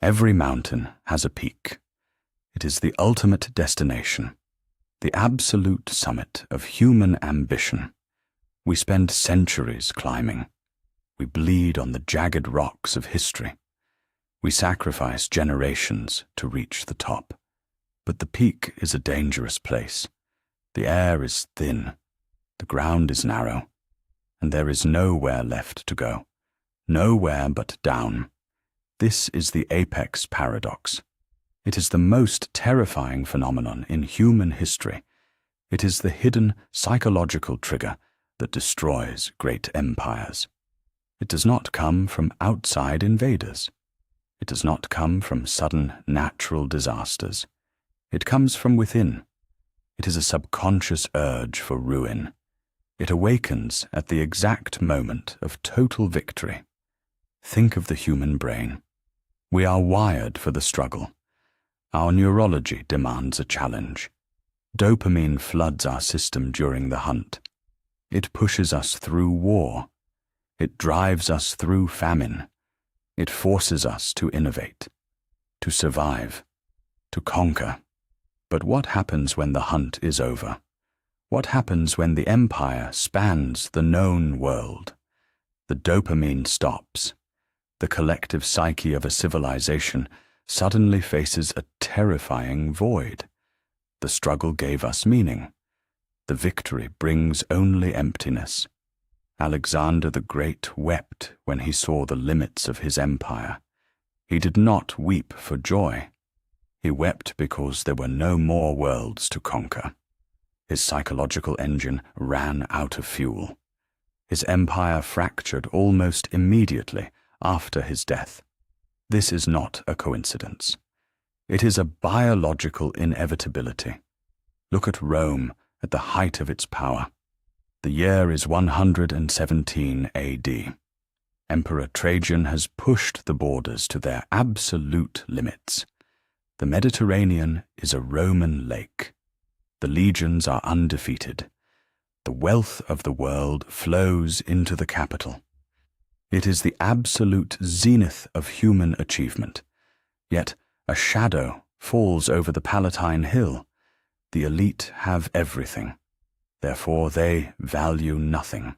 Every mountain has a peak. It is the ultimate destination, the absolute summit of human ambition. We spend centuries climbing. We bleed on the jagged rocks of history. We sacrifice generations to reach the top. But the peak is a dangerous place. The air is thin, the ground is narrow, and there is nowhere left to go, nowhere but down. This is the apex paradox. It is the most terrifying phenomenon in human history. It is the hidden psychological trigger that destroys great empires. It does not come from outside invaders. It does not come from sudden natural disasters. It comes from within. It is a subconscious urge for ruin. It awakens at the exact moment of total victory. Think of the human brain. We are wired for the struggle. Our neurology demands a challenge. Dopamine floods our system during the hunt. It pushes us through war. It drives us through famine. It forces us to innovate, to survive, to conquer. But what happens when the hunt is over? What happens when the empire spans the known world? The dopamine stops. The collective psyche of a civilization suddenly faces a terrifying void. The struggle gave us meaning. The victory brings only emptiness. Alexander the Great wept when he saw the limits of his empire. He did not weep for joy. He wept because there were no more worlds to conquer. His psychological engine ran out of fuel. His empire fractured almost immediately after his death. This is not a coincidence. It is a biological inevitability. Look at Rome at the height of its power. The year is 117 AD. Emperor Trajan has pushed the borders to their absolute limits. The Mediterranean is a Roman lake. The legions are undefeated. The wealth of the world flows into the capital. It is the absolute zenith of human achievement. Yet a shadow falls over the Palatine Hill. The elite have everything. Therefore they value nothing.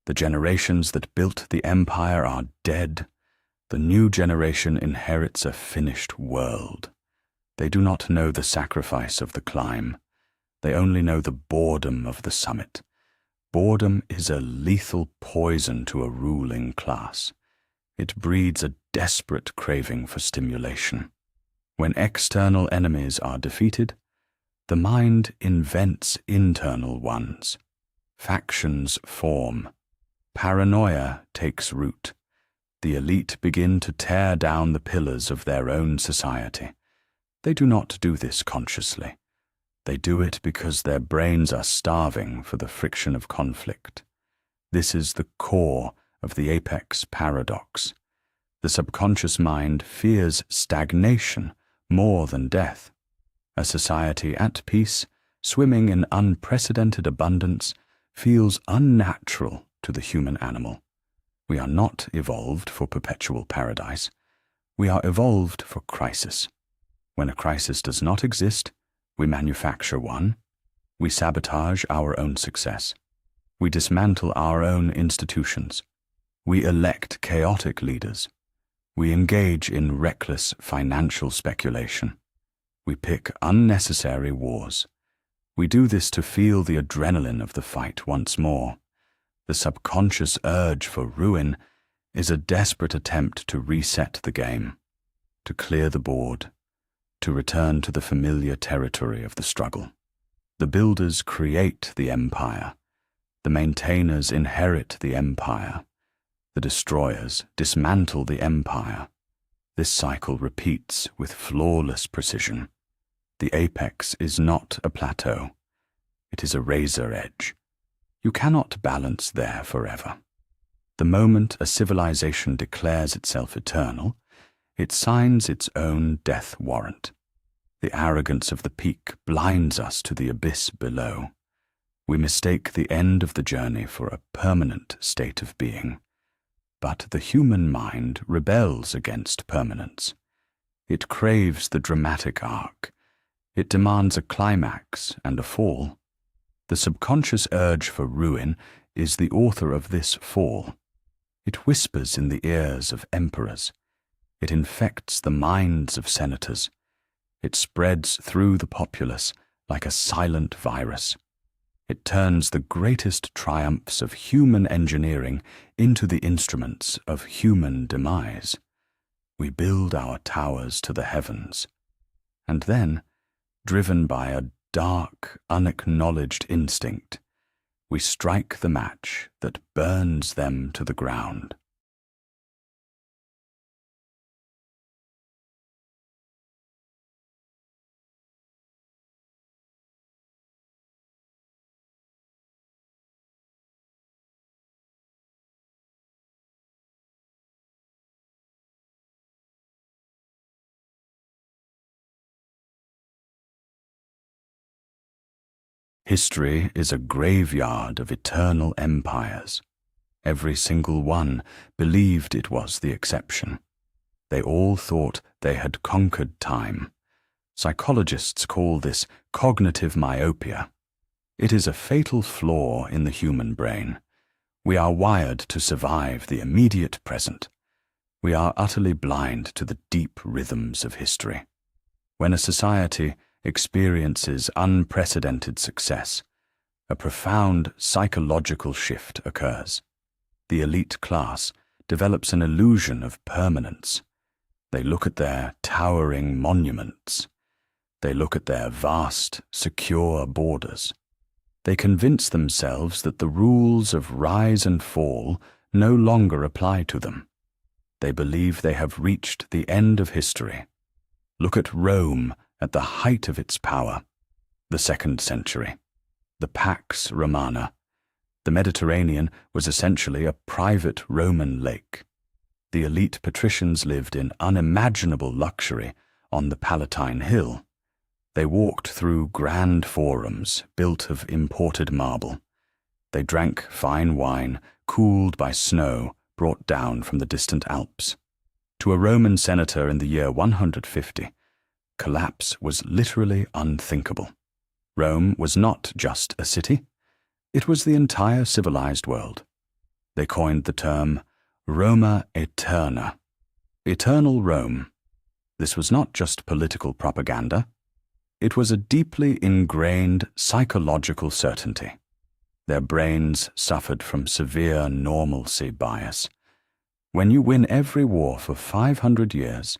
The generations that built the empire are dead. The new generation inherits a finished world. They do not know the sacrifice of the climb. They only know the boredom of the summit. Boredom is a lethal poison to a ruling class. It breeds a desperate craving for stimulation. When external enemies are defeated, the mind invents internal ones. Factions form. Paranoia takes root. The elite begin to tear down the pillars of their own society. They do not do this consciously. They do it because their brains are starving for the friction of conflict. This is the core of the apex paradox. The subconscious mind fears stagnation more than death. A society at peace, swimming in unprecedented abundance, feels unnatural to the human animal. We are not evolved for perpetual paradise. We are evolved for crisis. When a crisis does not exist, we manufacture one. We sabotage our own success. We dismantle our own institutions. We elect chaotic leaders. We engage in reckless financial speculation. We pick unnecessary wars. We do this to feel the adrenaline of the fight once more. The subconscious urge for ruin is a desperate attempt to reset the game, to clear the board, to return to the familiar territory of the struggle. The builders create the empire. The maintainers inherit the empire. The destroyers dismantle the empire. This cycle repeats with flawless precision. The apex is not a plateau. It is a razor edge. You cannot balance there forever. The moment a civilization declares itself eternal, it signs its own death warrant. The arrogance of the peak blinds us to the abyss below. We mistake the end of the journey for a permanent state of being. But the human mind rebels against permanence. It craves the dramatic arc. It demands a climax and a fall. The subconscious urge for ruin is the author of this fall. It whispers in the ears of emperors. It infects the minds of senators. It spreads through the populace like a silent virus. It turns the greatest triumphs of human engineering into the instruments of human demise. We build our towers to the heavens, and then, driven by a dark, unacknowledged instinct, we strike the match that burns them to the ground. History is a graveyard of eternal empires. Every single one believed it was the exception. They all thought they had conquered time. Psychologists call this cognitive myopia. It is a fatal flaw in the human brain. We are wired to survive the immediate present. We are utterly blind to the deep rhythms of history. When a society experiences unprecedented success, a profound psychological shift occurs. The elite class develops an illusion of permanence. They look at their towering monuments. They look at their vast, secure borders. They convince themselves that the rules of rise and fall no longer apply to them. They believe they have reached the end of history. Look at Rome at the height of its power, the 2nd century, the Pax Romana. The Mediterranean was essentially a private Roman lake. The elite patricians lived in unimaginable luxury on the Palatine Hill. They walked through grand forums built of imported marble. They drank fine wine cooled by snow brought down from the distant Alps. To a Roman senator in the year 150, collapse was literally unthinkable. Rome was not just a city, it was the entire civilized world. They coined the term Roma Aeterna, eternal Rome. This was not just political propaganda, it was a deeply ingrained psychological certainty. Their brains suffered from severe normalcy bias. When you win every war for 500 years,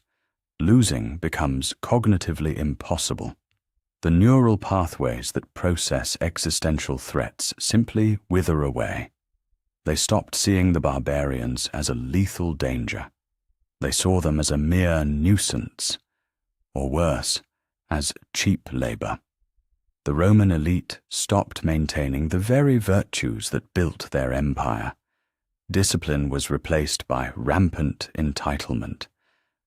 losing becomes cognitively impossible. The neural pathways that process existential threats simply wither away. They stopped seeing the barbarians as a lethal danger. They saw them as a mere nuisance, or worse, as cheap labor. The Roman elite stopped maintaining the very virtues that built their empire. Discipline was replaced by rampant entitlement.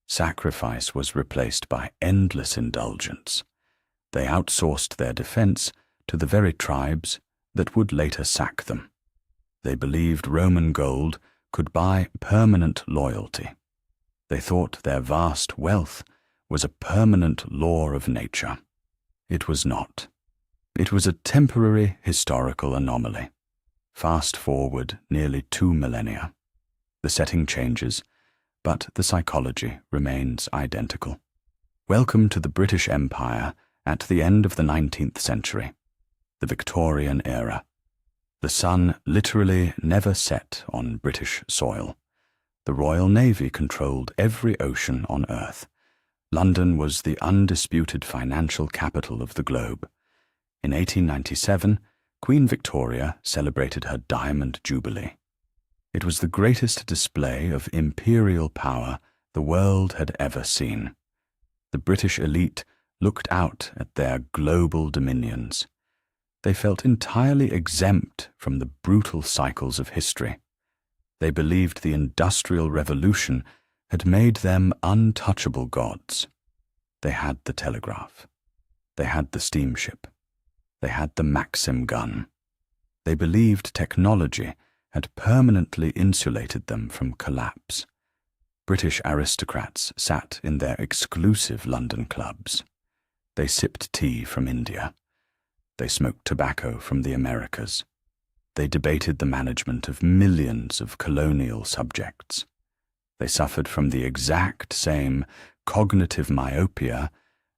Sacrifice was replaced by endless indulgence. They outsourced their defense to the very tribes that would later sack them. They believed Roman gold could buy permanent loyalty. They thought their vast wealth was a permanent law of nature. It was not. It was a temporary historical anomaly. Fast forward nearly 2 millennia. The setting changes, but the psychology remains identical. Welcome to the British Empire at the end of the 19th century, the Victorian era. The sun literally never set on British soil. The Royal Navy controlled every ocean on Earth. London was the undisputed financial capital of the globe. In 1897, Queen Victoria celebrated her Diamond Jubilee. It was the greatest display of imperial power the world had ever seen. The British elite looked out at their global dominions. They felt entirely exempt from the brutal cycles of history. They believed the Industrial Revolution had made them untouchable gods. They had the telegraph. They had the steamship. They had the Maxim gun. They believed technology had permanently insulated them from collapse. British aristocrats sat in their exclusive London clubs. They sipped tea from India. They smoked tobacco from the Americas. They debated the management of millions of colonial subjects. They suffered from the exact same cognitive myopia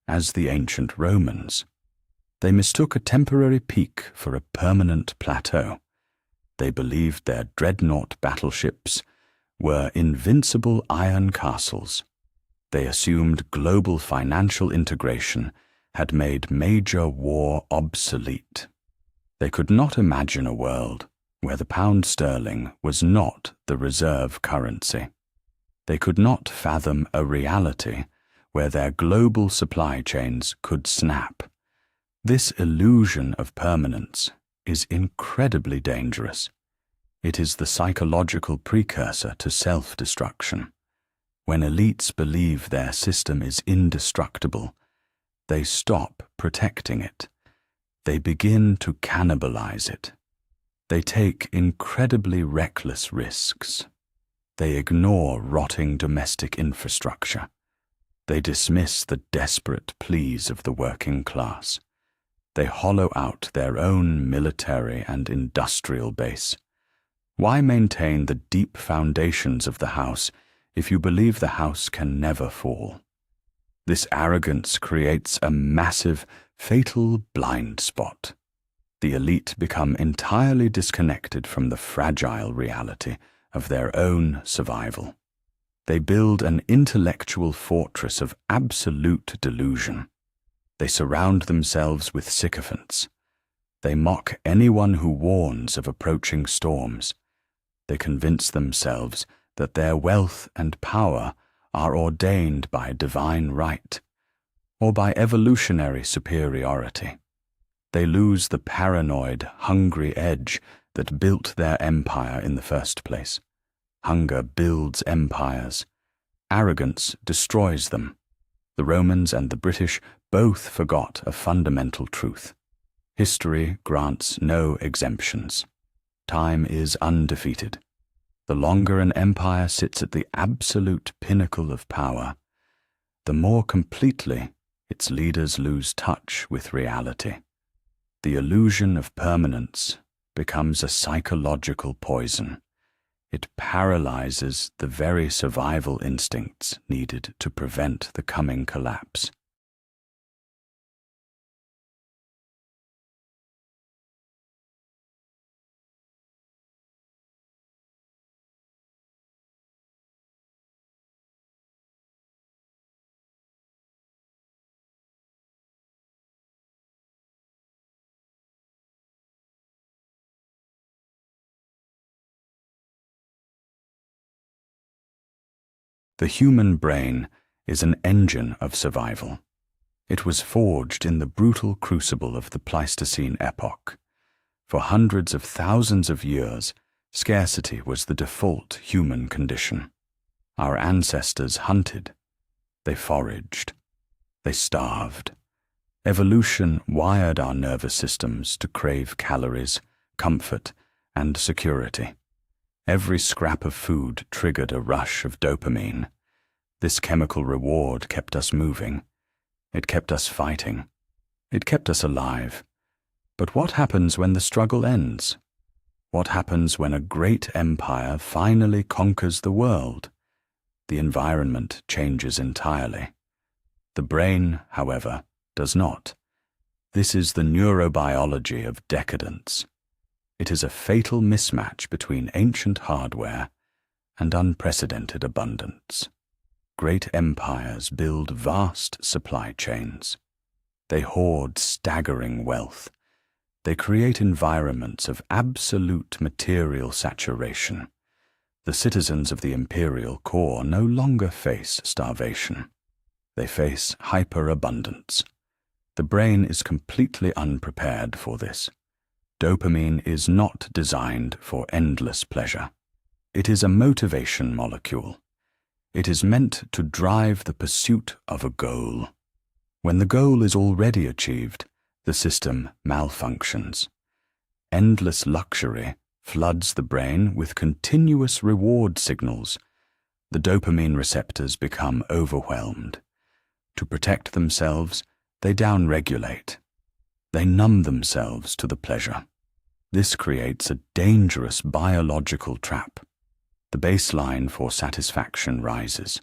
as the ancient Romans. They mistook a temporary peak for a permanent plateau. They believed their dreadnought battleships were invincible iron castles. They assumed global financial integration had made major war obsolete. They could not imagine a world where the pound sterling was not the reserve currency. They could not fathom a reality where their global supply chains could snap. This illusion of permanence is incredibly dangerous. It is the psychological precursor to self-destruction. When elites believe their system is indestructible, they stop protecting it. They begin to cannibalize it. They take incredibly reckless risks. They ignore rotting domestic infrastructure. They dismiss the desperate pleas of the working class. They hollow out their own military and industrial base. Why maintain the deep foundations of the house if you believe the house can never fall? This arrogance creates a massive, fatal blind spot. The elite become entirely disconnected from the fragile reality of their own survival. They build an intellectual fortress of absolute delusion. They surround themselves with sycophants. They mock anyone who warns of approaching storms. They convince themselves that their wealth and power are ordained by divine right or by evolutionary superiority. They lose the paranoid, hungry edge that built their empire in the first place. Hunger builds empires. Arrogance destroys them. The Romans and the British both forgot a fundamental truth. History grants no exemptions. Time is undefeated. The longer an empire sits at the absolute pinnacle of power, the more completely its leaders lose touch with reality. The illusion of permanence becomes a psychological poison. It paralyzes the very survival instincts needed to prevent the coming collapse. The human brain is an engine of survival. It was forged in the brutal crucible of the Pleistocene epoch. For hundreds of thousands of years, scarcity was the default human condition. Our ancestors hunted. They foraged. They starved. Evolution wired our nervous systems to crave calories, comfort, and security. Every scrap of food triggered a rush of dopamine. This chemical reward kept us moving. It kept us fighting. It kept us alive. But what happens when the struggle ends? What happens when a great empire finally conquers the world? The environment changes entirely. The brain, however, does not. This is the neurobiology of decadence. It is a fatal mismatch between ancient hardware and unprecedented abundance. Great empires build vast supply chains. They hoard staggering wealth. They create environments of absolute material saturation. The citizens of the imperial core no longer face starvation. They face hyperabundance. The brain is completely unprepared for this. Dopamine is not designed for endless pleasure. It is a motivation molecule. It is meant to drive the pursuit of a goal. When the goal is already achieved, the system malfunctions. Endless luxury floods the brain with continuous reward signals. The dopamine receptors become overwhelmed. To protect themselves, they downregulate. They numb themselves to the pleasure. This creates a dangerous biological trap. The baseline for satisfaction rises.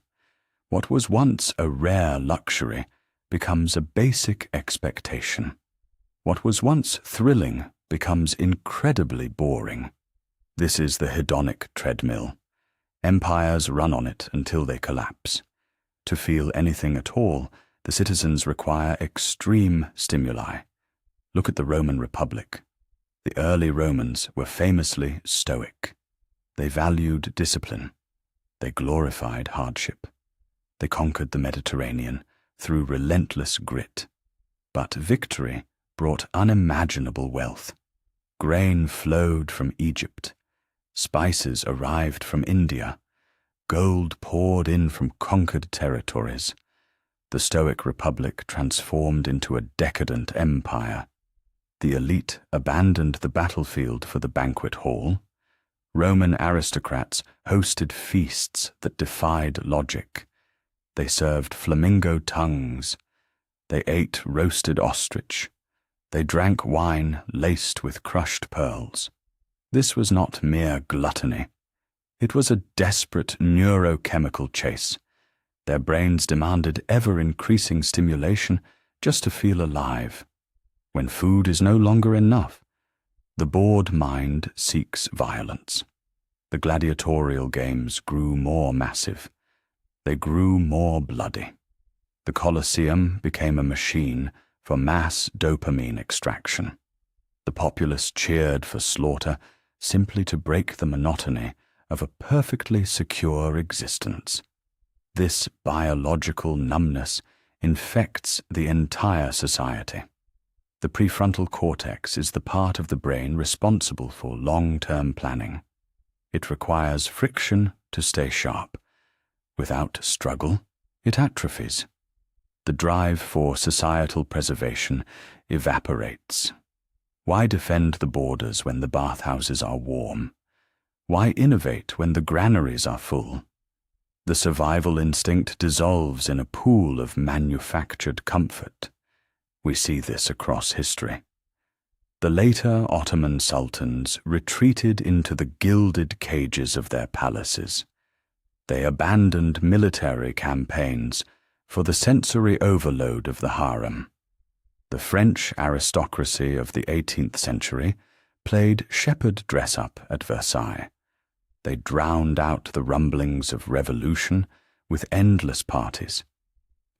What was once a rare luxury becomes a basic expectation. What was once thrilling becomes incredibly boring. This is the hedonic treadmill. Empires run on it until they collapse. To feel anything at all, the citizens require extreme stimuli. Look at the Roman Republic. The early Romans were famously stoic. They valued discipline. They glorified hardship. They conquered the Mediterranean through relentless grit. But victory brought unimaginable wealth. Grain flowed from Egypt. Spices arrived from India. Gold poured in from conquered territories. The Stoic Republic transformed into a decadent empire. The elite abandoned the battlefield for the banquet hall. Roman aristocrats hosted feasts that defied logic. They served flamingo tongues. They ate roasted ostrich. They drank wine laced with crushed pearls. This was not mere gluttony. It was a desperate neurochemical chase. Their brains demanded ever-increasing stimulation just to feel alive. When food is no longer enough, the bored mind seeks violence. The gladiatorial games grew more massive. They grew more bloody. The Colosseum became a machine for mass dopamine extraction. The populace cheered for slaughter simply to break the monotony of a perfectly secure existence. This biological numbness infects the entire society. The prefrontal cortex is the part of the brain responsible for long-term planning. It requires friction to stay sharp. Without struggle, it atrophies. The drive for societal preservation evaporates. Why defend the borders when the bathhouses are warm? Why innovate when the granaries are full? The survival instinct dissolves in a pool of manufactured comfort. We see this across history. The later Ottoman sultans retreated into the gilded cages of their palaces. They abandoned military campaigns for the sensory overload of the harem. The French aristocracy of the 18th century played shepherd dress-up at Versailles. They drowned out the rumblings of revolution with endless parties.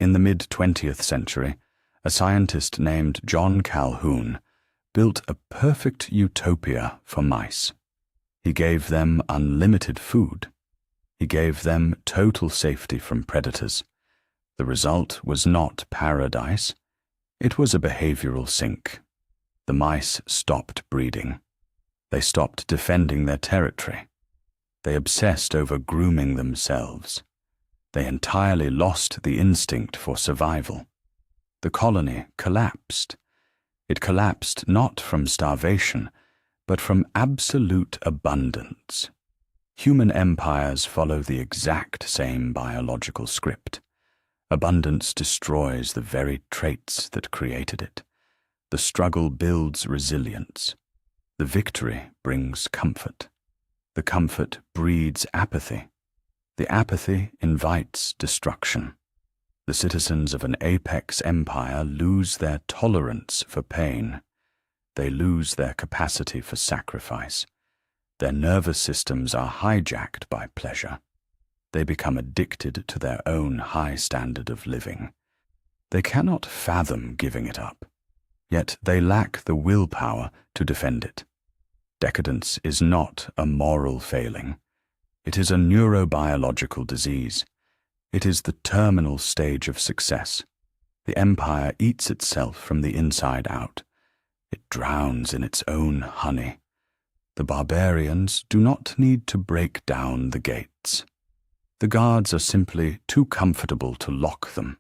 In the mid-20th century, a scientist named John Calhoun built a perfect utopia for mice. He gave them unlimited food. He gave them total safety from predators. The result was not paradise. It was a behavioral sink. The mice stopped breeding. They stopped defending their territory. They obsessed over grooming themselves. They entirely lost the instinct for survival. The colony collapsed. It collapsed not from starvation, but from absolute abundance. Human empires follow the exact same biological script. Abundance destroys the very traits that created it. The struggle builds resilience. The victory brings comfort. The comfort breeds apathy. The apathy invites destruction. The citizens of an apex empire lose their tolerance for pain. They lose their capacity for sacrifice. Their nervous systems are hijacked by pleasure. They become addicted to their own high standard of living. They cannot fathom giving it up, yet they lack the willpower to defend it. Decadence is not a moral failing. It is a neurobiological disease. It is the terminal stage of success. The empire eats itself from the inside out. It drowns in its own honey. The barbarians do not need to break down the gates. The guards are simply too comfortable to lock them.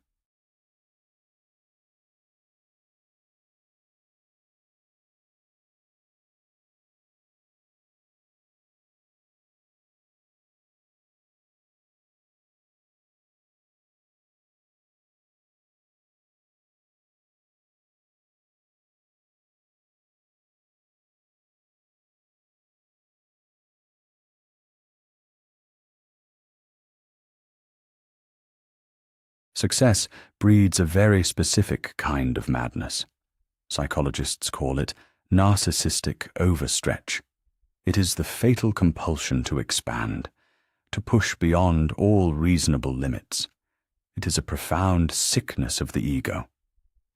Success breeds a very specific kind of madness. Psychologists call it narcissistic overstretch. It is the fatal compulsion to expand, to push beyond all reasonable limits. It is a profound sickness of the ego.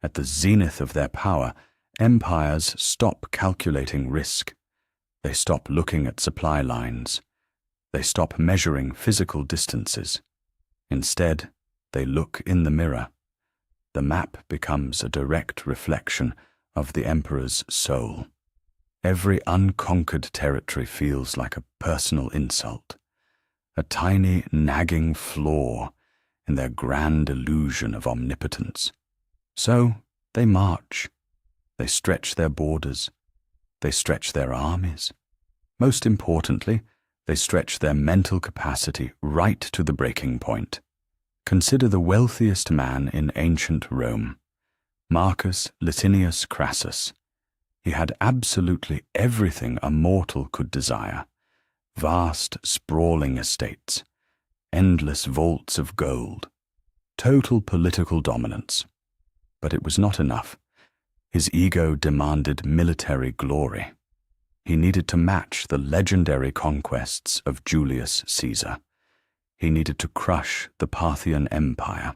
At the zenith of their power, empires stop calculating risk. They stop looking at supply lines. They stop measuring physical distances. Instead, they look in the mirror. The map becomes a direct reflection of the emperor's soul. Every unconquered territory feels like a personal insult, a tiny nagging flaw in their grand illusion of omnipotence. So they march. They stretch their borders. They stretch their armies. Most importantly, they stretch their mental capacity right to the breaking point. Consider the wealthiest man in ancient Rome, Marcus Licinius Crassus. He had absolutely everything a mortal could desire: vast, sprawling estates, endless vaults of gold, total political dominance. But it was not enough. His ego demanded military glory. He needed to match the legendary conquests of Julius Caesar. He needed to crush the Parthian Empire.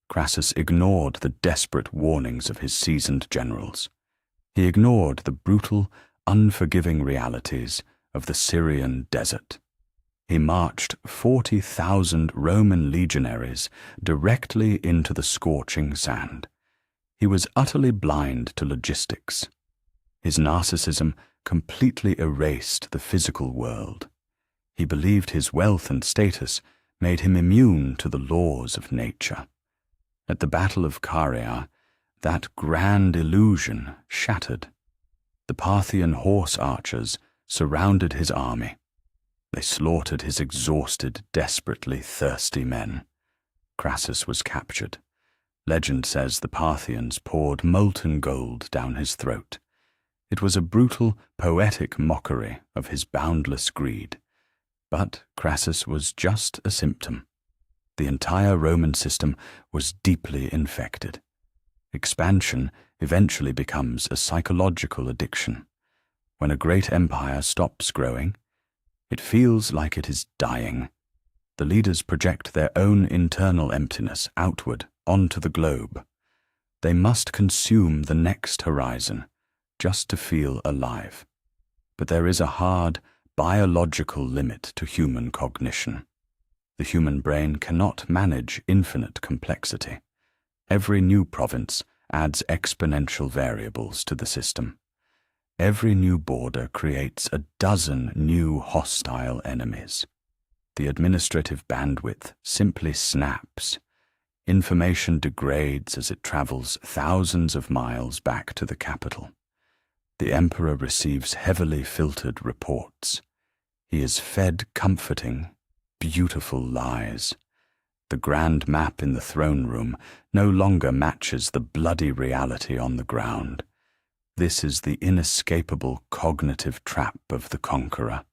Crassus ignored the desperate warnings of his seasoned generals. He ignored the brutal, unforgiving realities of the Syrian desert. He marched 40,000 Roman legionaries directly into the scorching sand. He was utterly blind to logistics. His narcissism completely erased the physical world. He believed his wealth and status made him immune to the laws of nature. At the Battle of Carrhae, that grand illusion shattered. The Parthian horse archers surrounded his army. They slaughtered his exhausted, desperately thirsty men. Crassus was captured. Legend says the Parthians poured molten gold down his throat. It was a brutal, poetic mockery of his boundless greed. But Crassus was just a symptom. The entire Roman system was deeply infected. Expansion eventually becomes a psychological addiction. When a great empire stops growing, it feels like it is dying. The leaders project their own internal emptiness outward onto the globe. They must consume the next horizon just to feel alive. But there is a hard, biological limit to human cognition. The human brain cannot manage infinite complexity. Every new province adds exponential variables to the system. Every new border creates a dozen new hostile enemies. The administrative bandwidth simply snaps. Information degrades as it travels thousands of miles back to the capital. The emperor receives heavily filtered reports. He is fed comforting, beautiful lies. The grand map in the throne room no longer matches the bloody reality on the ground. This is the inescapable cognitive trap of the conqueror.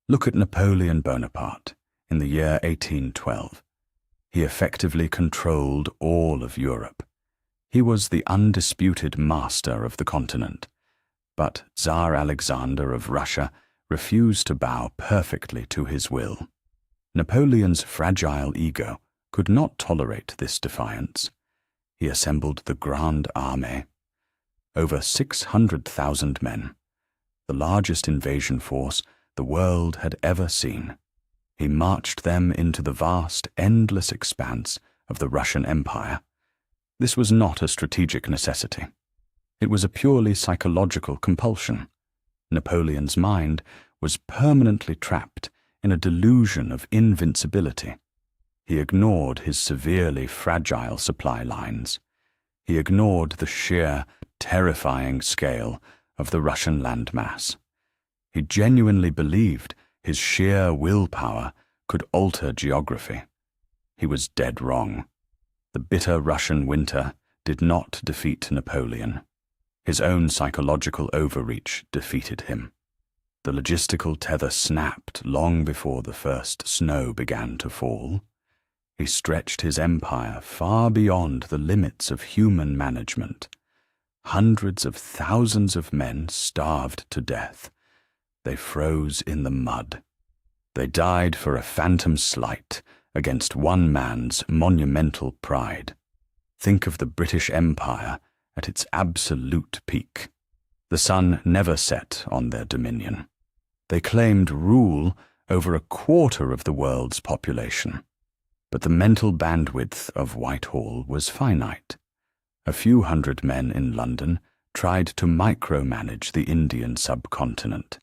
Look at Napoleon Bonaparte in the year 1812. He effectively controlled all of Europe. He was the undisputed master of the continent. But Tsar Alexander of Russia refused to bow perfectly to his will. Napoleon's fragile ego could not tolerate this defiance. He assembled the Grande Armée. Over 600,000 men, the largest invasion force the world had ever seen. He marched them into the vast, endless expanse of the Russian Empire. This was not a strategic necessity. It was a purely psychological compulsion. Napoleon's mind was permanently trapped in a delusion of invincibility. He ignored his severely fragile supply lines. He ignored the sheer, terrifying scale of the Russian landmass. He genuinely believed his sheer willpower could alter geography. He was dead wrong. The bitter Russian winter did not defeat Napoleon. His own psychological overreach defeated him. The logistical tether snapped long before the first snow began to fall. He stretched his empire far beyond the limits of human management. Hundreds of thousands of men starved to death. They froze in the mud. They died for a phantom slight against one man's monumental pride. Think of the British Empire at its absolute peak. The sun never set on their dominion. They claimed rule over a quarter of the world's population. But the mental bandwidth of Whitehall was finite. A few hundred men in London tried to micromanage the Indian subcontinent.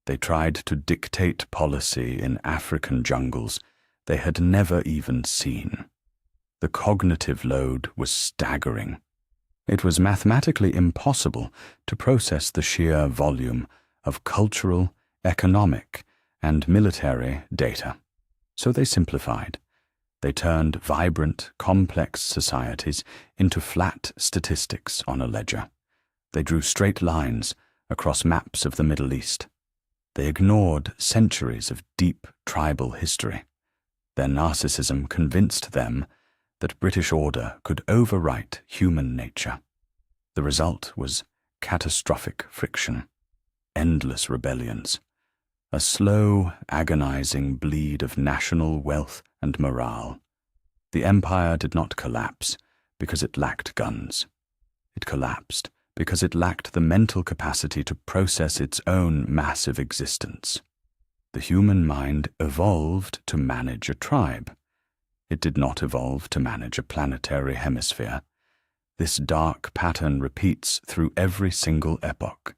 They tried to dictate policy in African jungles they had never even seen. The cognitive load was staggering. It was mathematically impossible to process the sheer volume of cultural, economic, and military data. So they simplified. They turned vibrant, complex societies into flat statistics on a ledger. They drew straight lines across maps of the Middle East. They ignored centuries of deep tribal history. Their narcissism convinced them that British order could overwrite human nature. The result was catastrophic friction, endless rebellions, a slow, agonizing bleed of national wealth and morale. The empire did not collapse because it lacked guns. It collapsed because it lacked the mental capacity to process its own massive existence. The human mind evolved to manage a tribe. It did not evolve to manage a planetary hemisphere. This dark pattern repeats through every single epoch.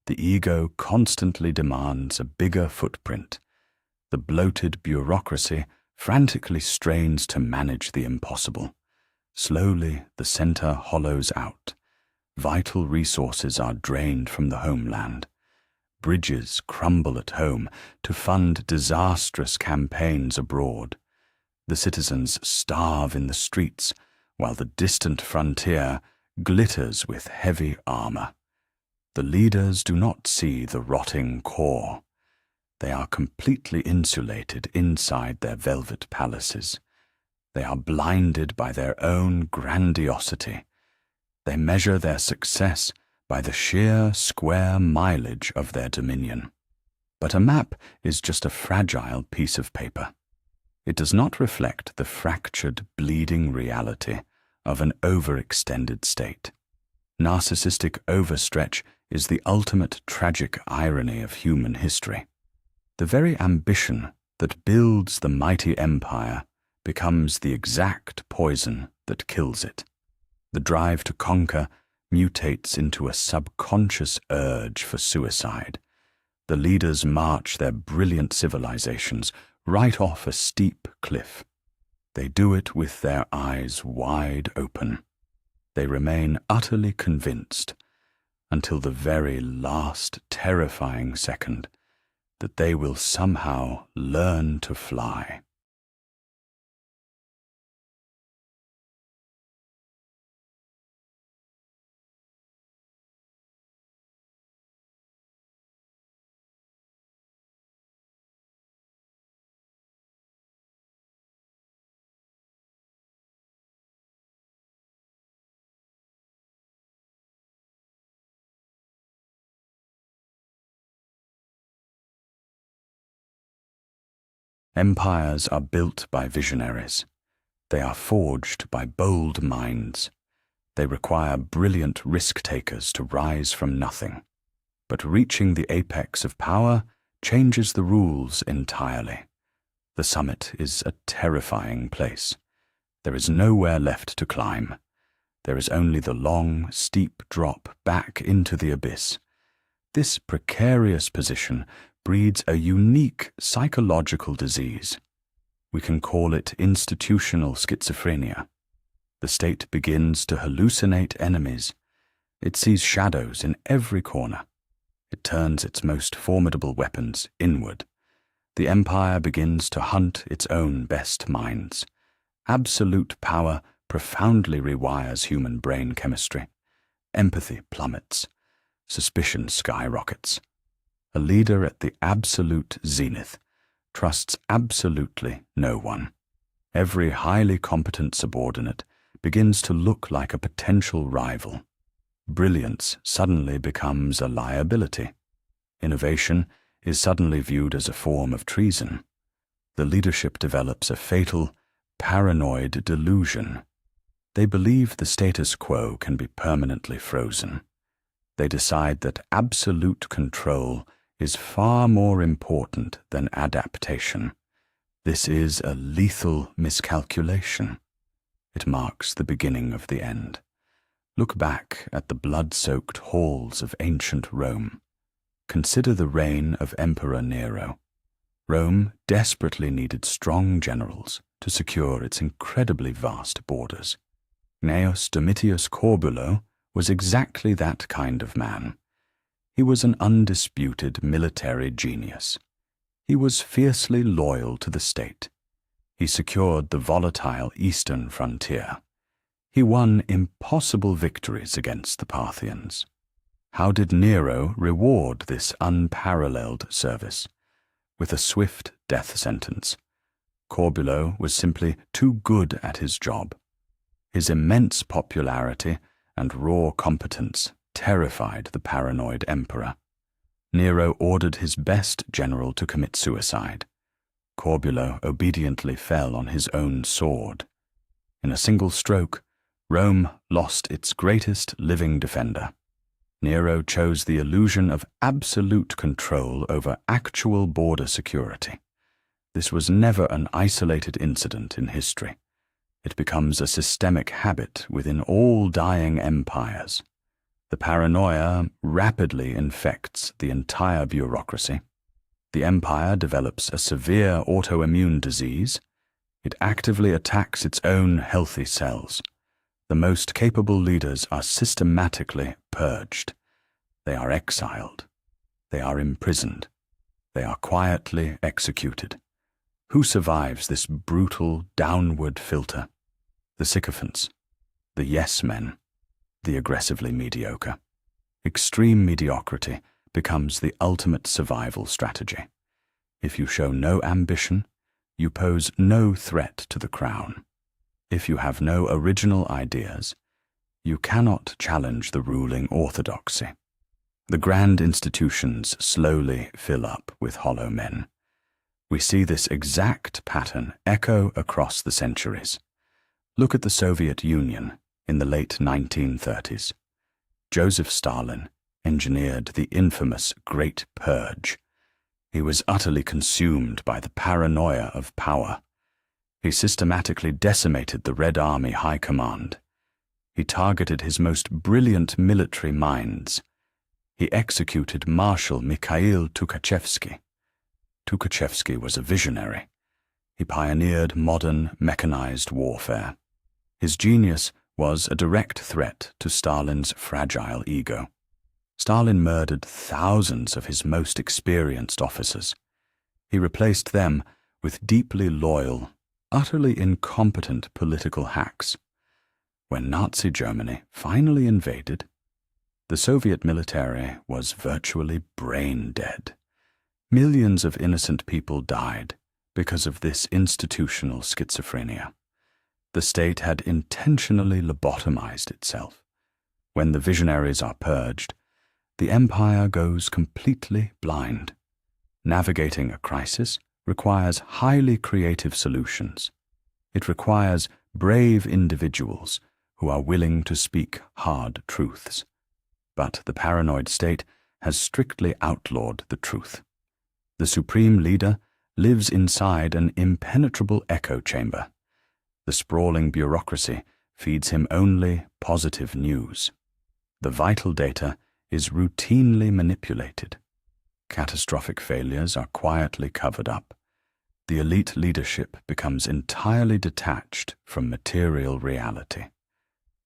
The ego constantly demands a bigger footprint. The bloated bureaucracy frantically strains to manage the impossible. Slowly, the center hollows out. Vital resources are drained from the homeland. Bridges crumble at home to fund disastrous campaigns abroad. The citizens starve in the streets, while the distant frontier glitters with heavy armor. The leaders do not see the rotting core. They are completely insulated inside their velvet palaces. They are blinded by their own grandiosity. They measure their success by the sheer square mileage of their dominion. But a map is just a fragile piece of paper. It does not reflect the fractured, bleeding reality of an overextended state. Narcissistic overstretch is the ultimate tragic irony of human history. The very ambition that builds the mighty empire becomes the exact poison that kills it. The drive to conquer mutates into a subconscious urge for suicide. The leaders march their brilliant civilizations right off a steep cliff. They do it with their eyes wide open. They remain utterly convinced until the very last terrifying second that they will somehow learn to fly. Empires are built by visionaries. They are forged by bold minds. They require brilliant risk-takers to rise from nothing. But reaching the apex of power changes the rules entirely. The summit is a terrifying place. There is nowhere left to climb. There is only the long, steep drop back into the abyss. This precarious position breeds a unique psychological disease. We can call it institutional schizophrenia. The state begins to hallucinate enemies. It sees shadows in every corner. It turns its most formidable weapons inward. The empire begins to hunt its own best minds. Absolute power profoundly rewires human brain chemistry. Empathy plummets. Suspicion skyrockets. A leader at the absolute zenith trusts absolutely no one. Every highly competent subordinate begins to look like a potential rival. Brilliance suddenly becomes a liability. Innovation is suddenly viewed as a form of treason. The leadership develops a fatal, paranoid delusion. They believe the status quo can be permanently frozen. They decide that absolute control is far more important than adaptation. This is a lethal miscalculation. It marks the beginning of the end. Look back at the blood-soaked halls of ancient Rome. Consider the reign of Emperor Nero. Rome desperately needed strong generals to secure its incredibly vast borders. Gnaeus Domitius Corbulo was exactly that kind of man. He was an undisputed military genius. He was fiercely loyal to the state. He secured the volatile eastern frontier. He won impossible victories against the Parthians. How did Nero reward this unparalleled service? With a swift death sentence. Corbulo was simply too good at his job. His immense popularity and raw competence terrified the paranoid emperor. Nero ordered his best general to commit suicide. Corbulo obediently fell on his own sword. In a single stroke, Rome lost its greatest living defender. Nero chose the illusion of absolute control over actual border security. This was never an isolated incident in history. It becomes a systemic habit within all dying empires. The paranoia rapidly infects the entire bureaucracy. The empire develops a severe autoimmune disease. It actively attacks its own healthy cells. The most capable leaders are systematically purged. They are exiled. They are imprisoned. They are quietly executed. Who survives this brutal downward filter? The sycophants, the yes-men, the aggressively mediocre. Extreme mediocrity becomes the ultimate survival strategy. If you show no ambition, you pose no threat to the crown. If you have no original ideas, you cannot challenge the ruling orthodoxy. The grand institutions slowly fill up with hollow men. We see this exact pattern echo across the centuries. Look at the Soviet Union in the late 1930s. Joseph Stalin engineered the infamous Great Purge. He was utterly consumed by the paranoia of power. He systematically decimated the Red Army High Command. He targeted his most brilliant military minds. He executed Marshal Mikhail Tukhachevsky. Tukhachevsky was a visionary. He pioneered modern mechanized warfare. His genius was a direct threat to Stalin's fragile ego. Stalin murdered thousands of his most experienced officers. He replaced them with deeply loyal, utterly incompetent political hacks. When Nazi Germany finally invaded, the Soviet military was virtually brain dead. Millions of innocent people died because of this institutional schizophrenia. The state had intentionally lobotomized itself. When the visionaries are purged, the empire goes completely blind. Navigating a crisis requires highly creative solutions. It requires brave individuals who are willing to speak hard truths. But the paranoid state has strictly outlawed the truth. The supreme leader lives inside an impenetrable echo chamber. The sprawling bureaucracy feeds him only positive news. The vital data is routinely manipulated. Catastrophic failures are quietly covered up. The elite leadership becomes entirely detached from material reality.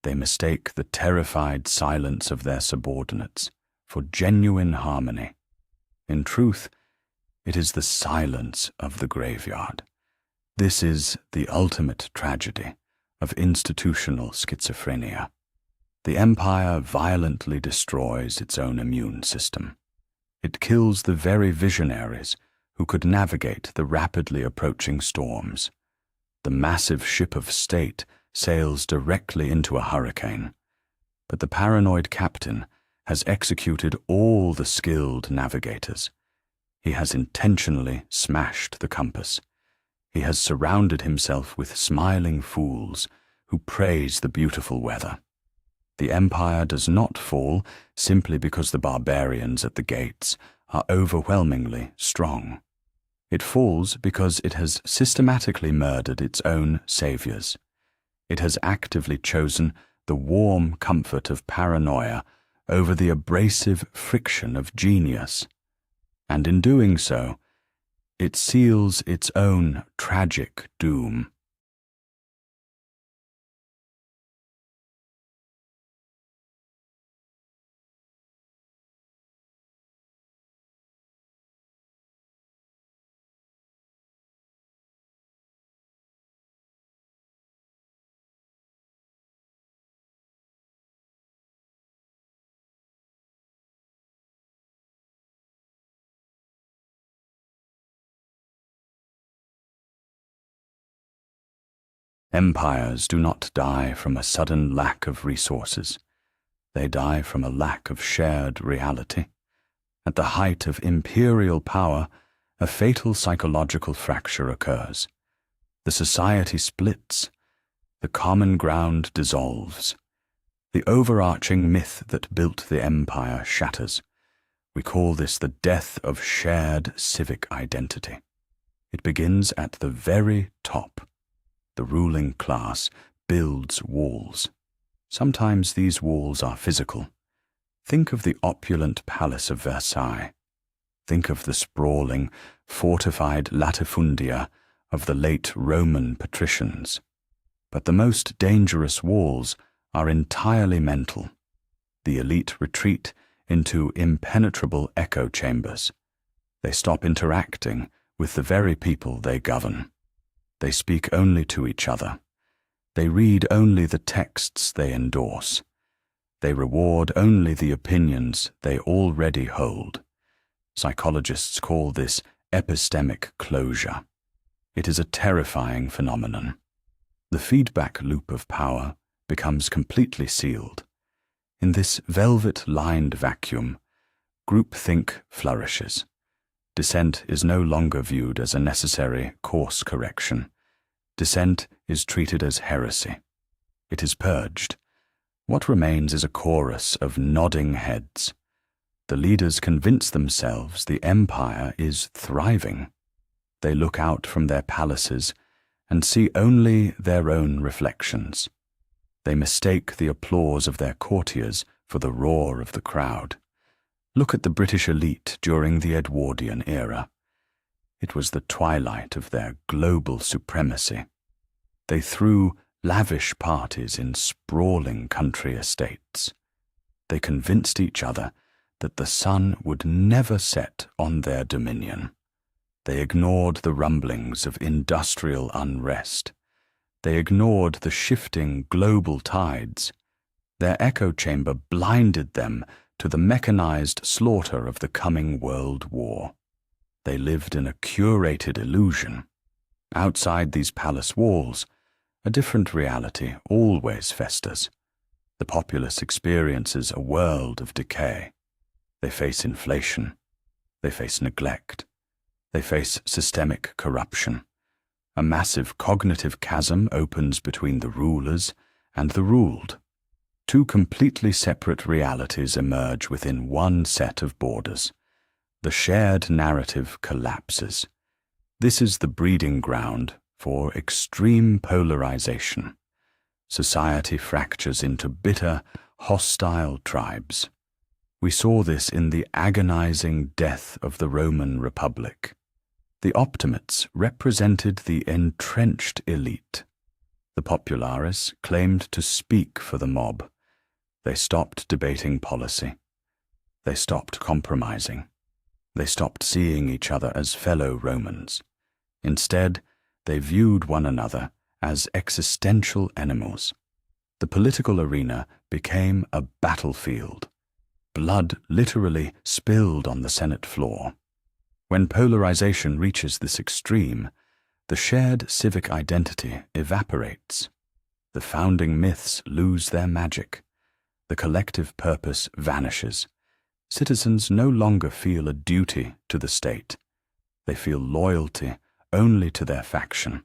They mistake the terrified silence of their subordinates for genuine harmony. In truth, it is the silence of the graveyard. This is the ultimate tragedy of institutional schizophrenia. The empire violently destroys its own immune system. It kills the very visionaries who could navigate the rapidly approaching storms. The massive ship of state sails directly into a hurricane, but the paranoid captain has executed all the skilled navigators. He has intentionally smashed the compass. He has surrounded himself with smiling fools who praise the beautiful weather. The empire does not fall simply because the barbarians at the gates are overwhelmingly strong. It falls because it has systematically murdered its own saviors. It has actively chosen the warm comfort of paranoia over the abrasive friction of genius. And in doing so, it seals its own tragic doom. Empires do not die from a sudden lack of resources. They die from a lack of shared reality. At the height of imperial power, a fatal psychological fracture occurs. The society splits. The common ground dissolves. The overarching myth that built the empire shatters. We call this the death of shared civic identity. It begins at the very top. The ruling class builds walls. Sometimes these walls are physical. Think of the opulent palace of Versailles. Think of the sprawling, fortified latifundia of the late Roman patricians. But the most dangerous walls are entirely mental. The elite retreat into impenetrable echo chambers. They stop interacting with the very people they govern. They speak only to each other. They read only the texts they endorse. They reward only the opinions they already hold. Psychologists call this epistemic closure. It is a terrifying phenomenon. The feedback loop of power becomes completely sealed. In this velvet-lined vacuum, groupthink flourishes. Dissent is no longer viewed as a necessary course correction. Dissent is treated as heresy. It is purged. What remains is a chorus of nodding heads. The leaders convince themselves the empire is thriving. They look out from their palaces and see only their own reflections. They mistake the applause of their courtiers for the roar of the crowd. Look at the British elite during the Edwardian era. It was the twilight of their global supremacy. They threw lavish parties in sprawling country estates. They convinced each other that the sun would never set on their dominion. They ignored the rumblings of industrial unrest. They ignored the shifting global tides. Their echo chamber blinded them to the mechanized slaughter of the coming world war. They lived in a curated illusion. Outside these palace walls, a different reality always festers. The populace experiences a world of decay. They face inflation. They face neglect. They face systemic corruption. A massive cognitive chasm opens between the rulers and the ruled. Two completely separate realities emerge within one set of borders. The shared narrative collapses. This is the breeding ground for extreme polarization. Society fractures into bitter, hostile tribes. We saw this in the agonizing death of the Roman Republic. The optimates represented the entrenched elite. The populares claimed to speak for the mob. They stopped debating policy. They stopped compromising. They stopped seeing each other as fellow Romans. Instead, they viewed one another as existential enemies. The political arena became a battlefield. Blood literally spilled on the Senate floor. When polarization reaches this extreme, The shared civic identity evaporates. The founding myths lose their magic. The collective purpose vanishes. Citizens no longer feel a duty to the state. They feel loyalty only to their faction.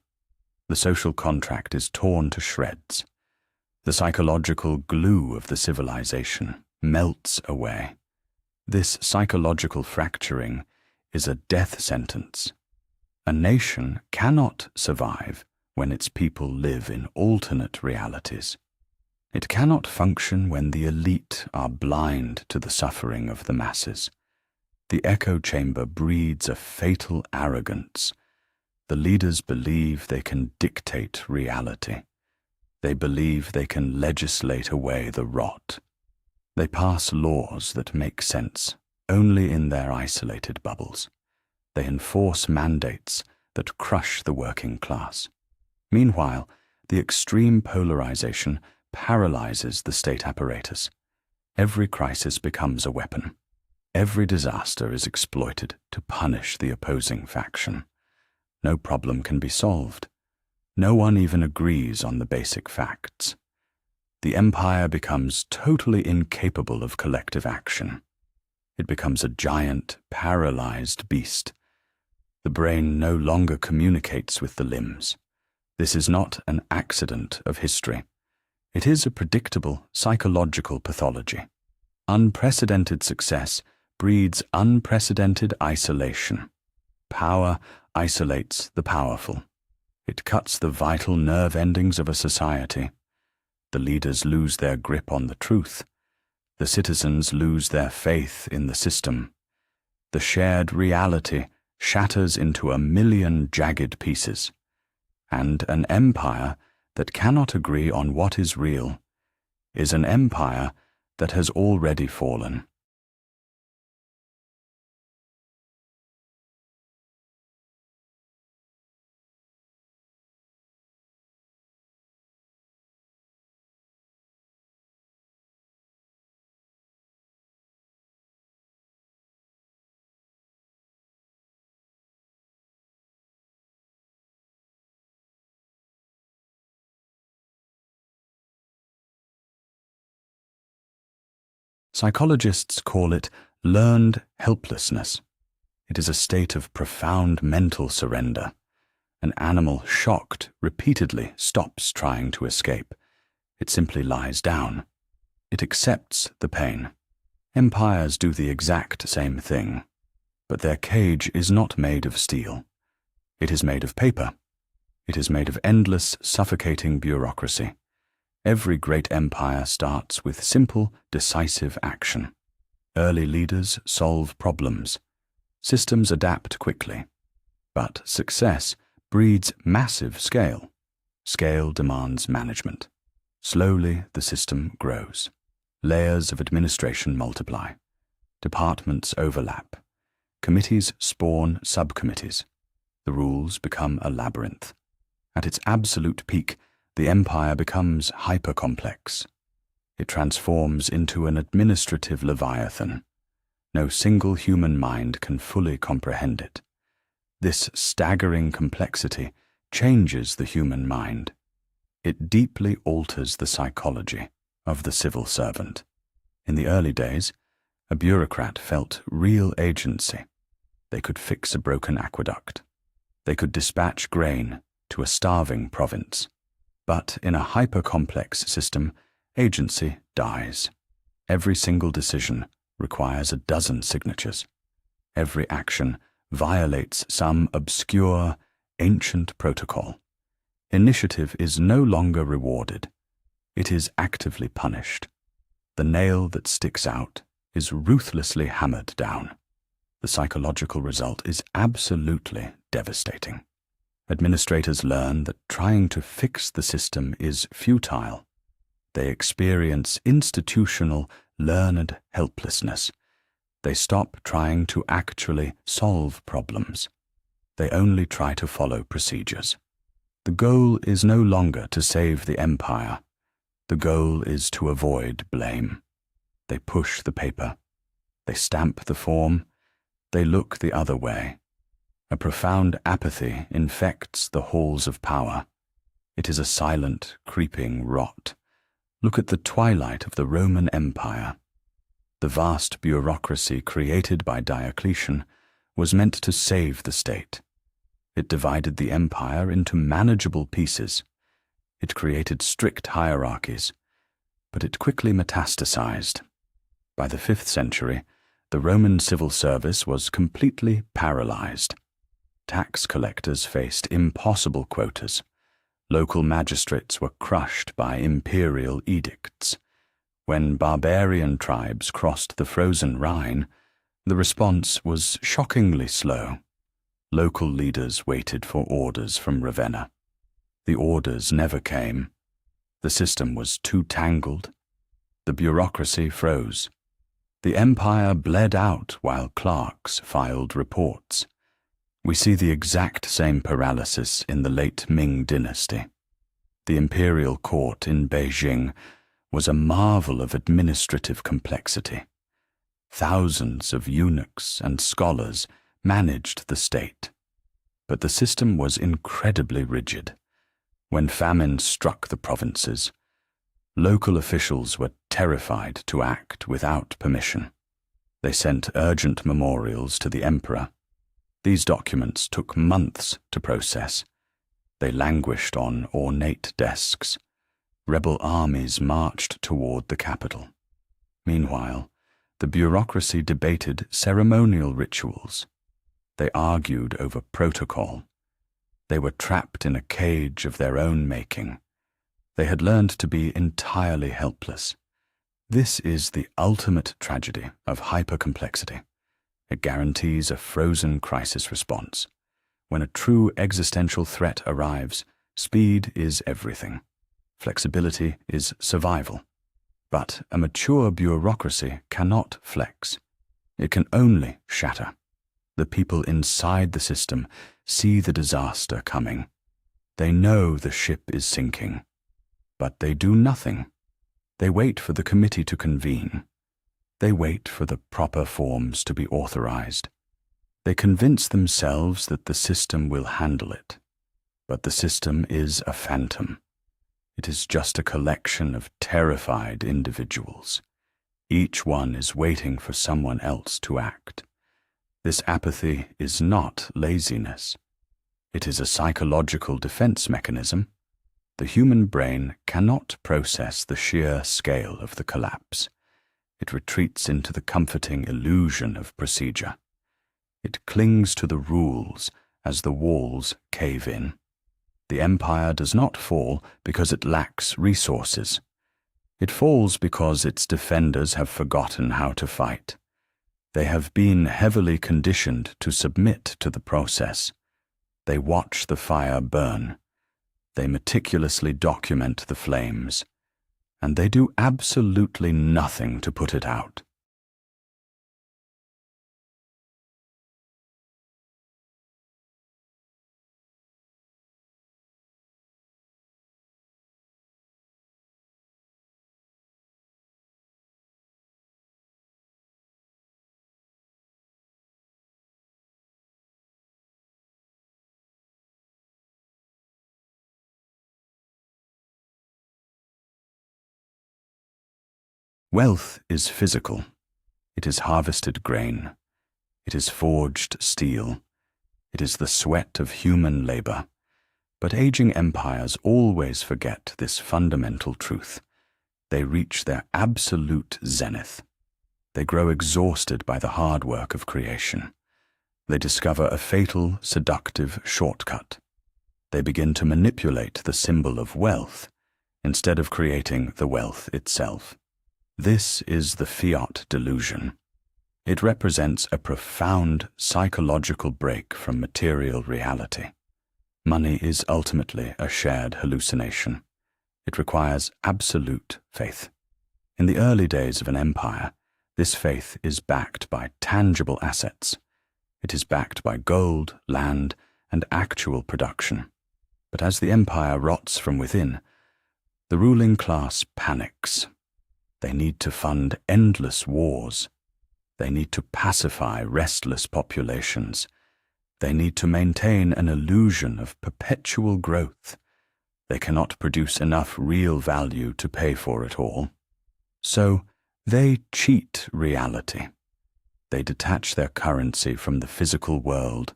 The social contract is torn to shreds. The psychological glue of the civilization melts away. This psychological fracturing is a death sentence. A nation cannot survive when its people live in alternate realities. It cannot function when the elite are blind to the suffering of the masses. The echo chamber breeds a fatal arrogance. The leaders believe they can dictate reality. They believe they can legislate away the rot. They pass laws that make sense only in their isolated bubbles. They enforce mandates that crush the working class. Meanwhile, the extreme polarization paralyzes the state apparatus. Every crisis becomes a weapon. Every disaster is exploited to punish the opposing faction. No problem can be solved. No one even agrees on the basic facts. The empire becomes totally incapable of collective action. It becomes a giant, paralyzed beast. The brain no longer communicates with the limbs. This is not an accident of history. It is a predictable psychological pathology. Unprecedented success breeds unprecedented isolation. Power isolates the powerful. It cuts the vital nerve endings of a society. The leaders lose their grip on the truth. The citizens lose their faith in the system. The shared reality shatters into a million jagged pieces. And an empire that cannot agree on what is real is an empire that has already fallen. Psychologists call it learned helplessness. It is a state of profound mental surrender. An animal shocked repeatedly stops trying to escape. It simply lies down. It accepts the pain. Empires do the exact same thing, but their cage is not made of steel. It is made of paper. It is made of endless, suffocating bureaucracy. Every great empire starts with simple, decisive action. Early leaders solve problems. Systems adapt quickly. But success breeds massive scale. Scale demands management. Slowly, the system grows. Layers of administration multiply. Departments overlap. Committees spawn subcommittees. The rules become a labyrinth. At its absolute peak, the empire becomes hypercomplex. It transforms into an administrative leviathan. No single human mind can fully comprehend it. This staggering complexity changes the human mind. It deeply alters the psychology of the civil servant. In the early days, a bureaucrat felt real agency. They could fix a broken aqueduct. They could dispatch grain to a starving province. But in a hyper-complex system, agency dies. Every single decision requires a dozen signatures. Every action violates some obscure, ancient protocol. Initiative is no longer rewarded. It is actively punished. The nail that sticks out is ruthlessly hammered down. The psychological result is absolutely devastating. Administrators learn that trying to fix the system is futile. They experience institutional, learned helplessness. They stop trying to actually solve problems. They only try to follow procedures. The goal is no longer to save the empire. The goal is to avoid blame. They push the paper. They stamp the form. They look the other way. A profound apathy infects the halls of power. It is a silent, creeping rot. Look at the twilight of the Roman Empire. The vast bureaucracy created by Diocletian was meant to save the state. It divided the empire into manageable pieces. It created strict hierarchies, but it quickly metastasized. By the 5th century, the Roman civil service was completely paralyzed. Tax collectors faced impossible quotas. Local magistrates were crushed by imperial edicts. When barbarian tribes crossed the frozen Rhine, the response was shockingly slow. Local leaders waited for orders from Ravenna. The orders never came. The system was too tangled. The bureaucracy froze. The empire bled out while clerks filed reports. We see the exact same paralysis in the late Ming dynasty. The imperial court in Beijing was a marvel of administrative complexity. Thousands of eunuchs and scholars managed the state, but the system was incredibly rigid. When famine struck the provinces, local officials were terrified to act without permission. They sent urgent memorials to the emperor. These documents took months to process. They languished on ornate desks. Rebel armies marched toward the capital. Meanwhile, the bureaucracy debated ceremonial rituals. They argued over protocol. They were trapped in a cage of their own making. They had learned to be entirely helpless. This is the ultimate tragedy of hypercomplexity. It guarantees a frozen crisis response. When a true existential threat arrives, speed is everything. Flexibility is survival. But a mature bureaucracy cannot flex. It can only shatter. The people inside the system see the disaster coming. They know the ship is sinking. But they do nothing. They wait for the committee to convene. They wait for the proper forms to be authorized. They convince themselves that the system will handle it. But the system is a phantom. It is just a collection of terrified individuals. Each one is waiting for someone else to act. This apathy is not laziness. It is a psychological defense mechanism. The human brain cannot process the sheer scale of the collapse. It retreats into the comforting illusion of procedure. It clings to the rules as the walls cave in. The empire does not fall because it lacks resources. It falls because its defenders have forgotten how to fight. They have been heavily conditioned to submit to the process. They watch the fire burn. They meticulously document the flames. And they do absolutely nothing to put it out. Wealth is physical. It is harvested grain. It is forged steel. It is the sweat of human labor. But aging empires always forget this fundamental truth. They reach their absolute zenith. They grow exhausted by the hard work of creation. They discover a fatal, seductive shortcut. They begin to manipulate the symbol of wealth instead of creating the wealth itself. This is the fiat delusion. It represents a profound psychological break from material reality. Money is ultimately a shared hallucination. It requires absolute faith. In the early days of an empire, this faith is backed by tangible assets. It is backed by gold, land, and actual production. But as the empire rots from within, the ruling class panics. They need to fund endless wars. They need to pacify restless populations. They need to maintain an illusion of perpetual growth. They cannot produce enough real value to pay for it all. So they cheat reality. They detach their currency from the physical world.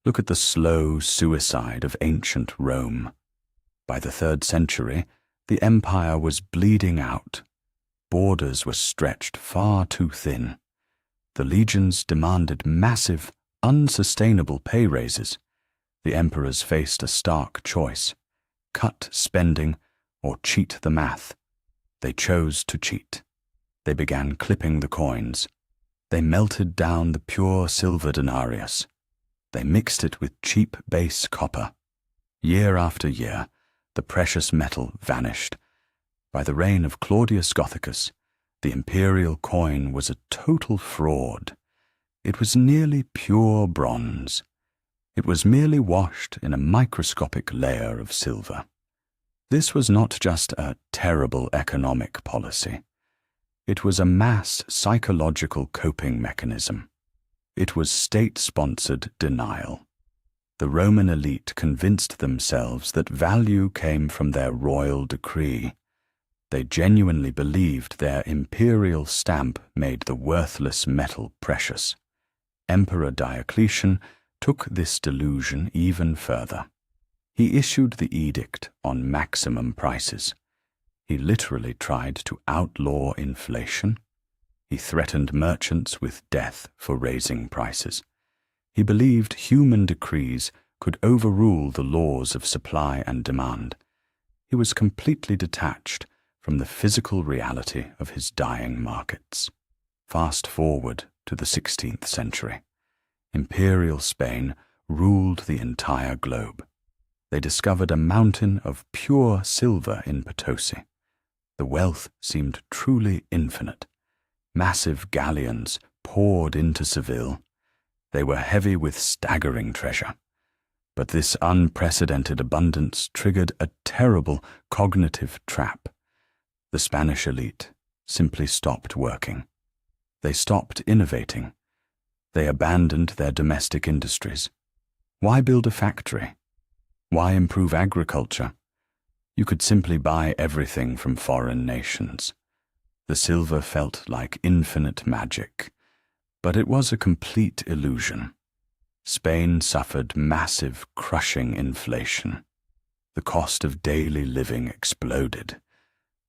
Look at the slow suicide of ancient Rome. By the 3rd century, the empire was bleeding out. Borders were stretched far too thin. The legions demanded massive, unsustainable pay raises. The emperors faced a stark choice: cut spending or cheat the math. They chose to cheat. They began clipping the coins. They melted down the pure silver denarius. They mixed it with cheap base copper. Year after year, the precious metal vanished. By the reign of Claudius Gothicus, the imperial coin was a total fraud. It was nearly pure bronze. It was merely washed in a microscopic layer of silver. This was not just a terrible economic policy. It was a mass psychological coping mechanism. It was state-sponsored denial. The Roman elite convinced themselves that value came from their royal decree. They genuinely believed their imperial stamp made the worthless metal precious. Emperor Diocletian took this delusion even further. He issued the edict on maximum prices. He literally tried to outlaw inflation. He threatened merchants with death for raising prices. He believed human decrees could overrule the laws of supply and demand. He was completely detached from the physical reality of his dying markets. Fast forward to the 16th century. Imperial Spain ruled the entire globe. They discovered a mountain of pure silver in Potosi. The wealth seemed truly infinite. Massive galleons poured into Seville. They were heavy with staggering treasure. But this unprecedented abundance triggered a terrible cognitive trap. The Spanish elite simply stopped working. They stopped innovating. They abandoned their domestic industries. Why build a factory? Why improve agriculture? You could simply buy everything from foreign nations. The silver felt like infinite magic, but it was a complete illusion. Spain suffered massive, crushing inflation. The cost of daily living exploded.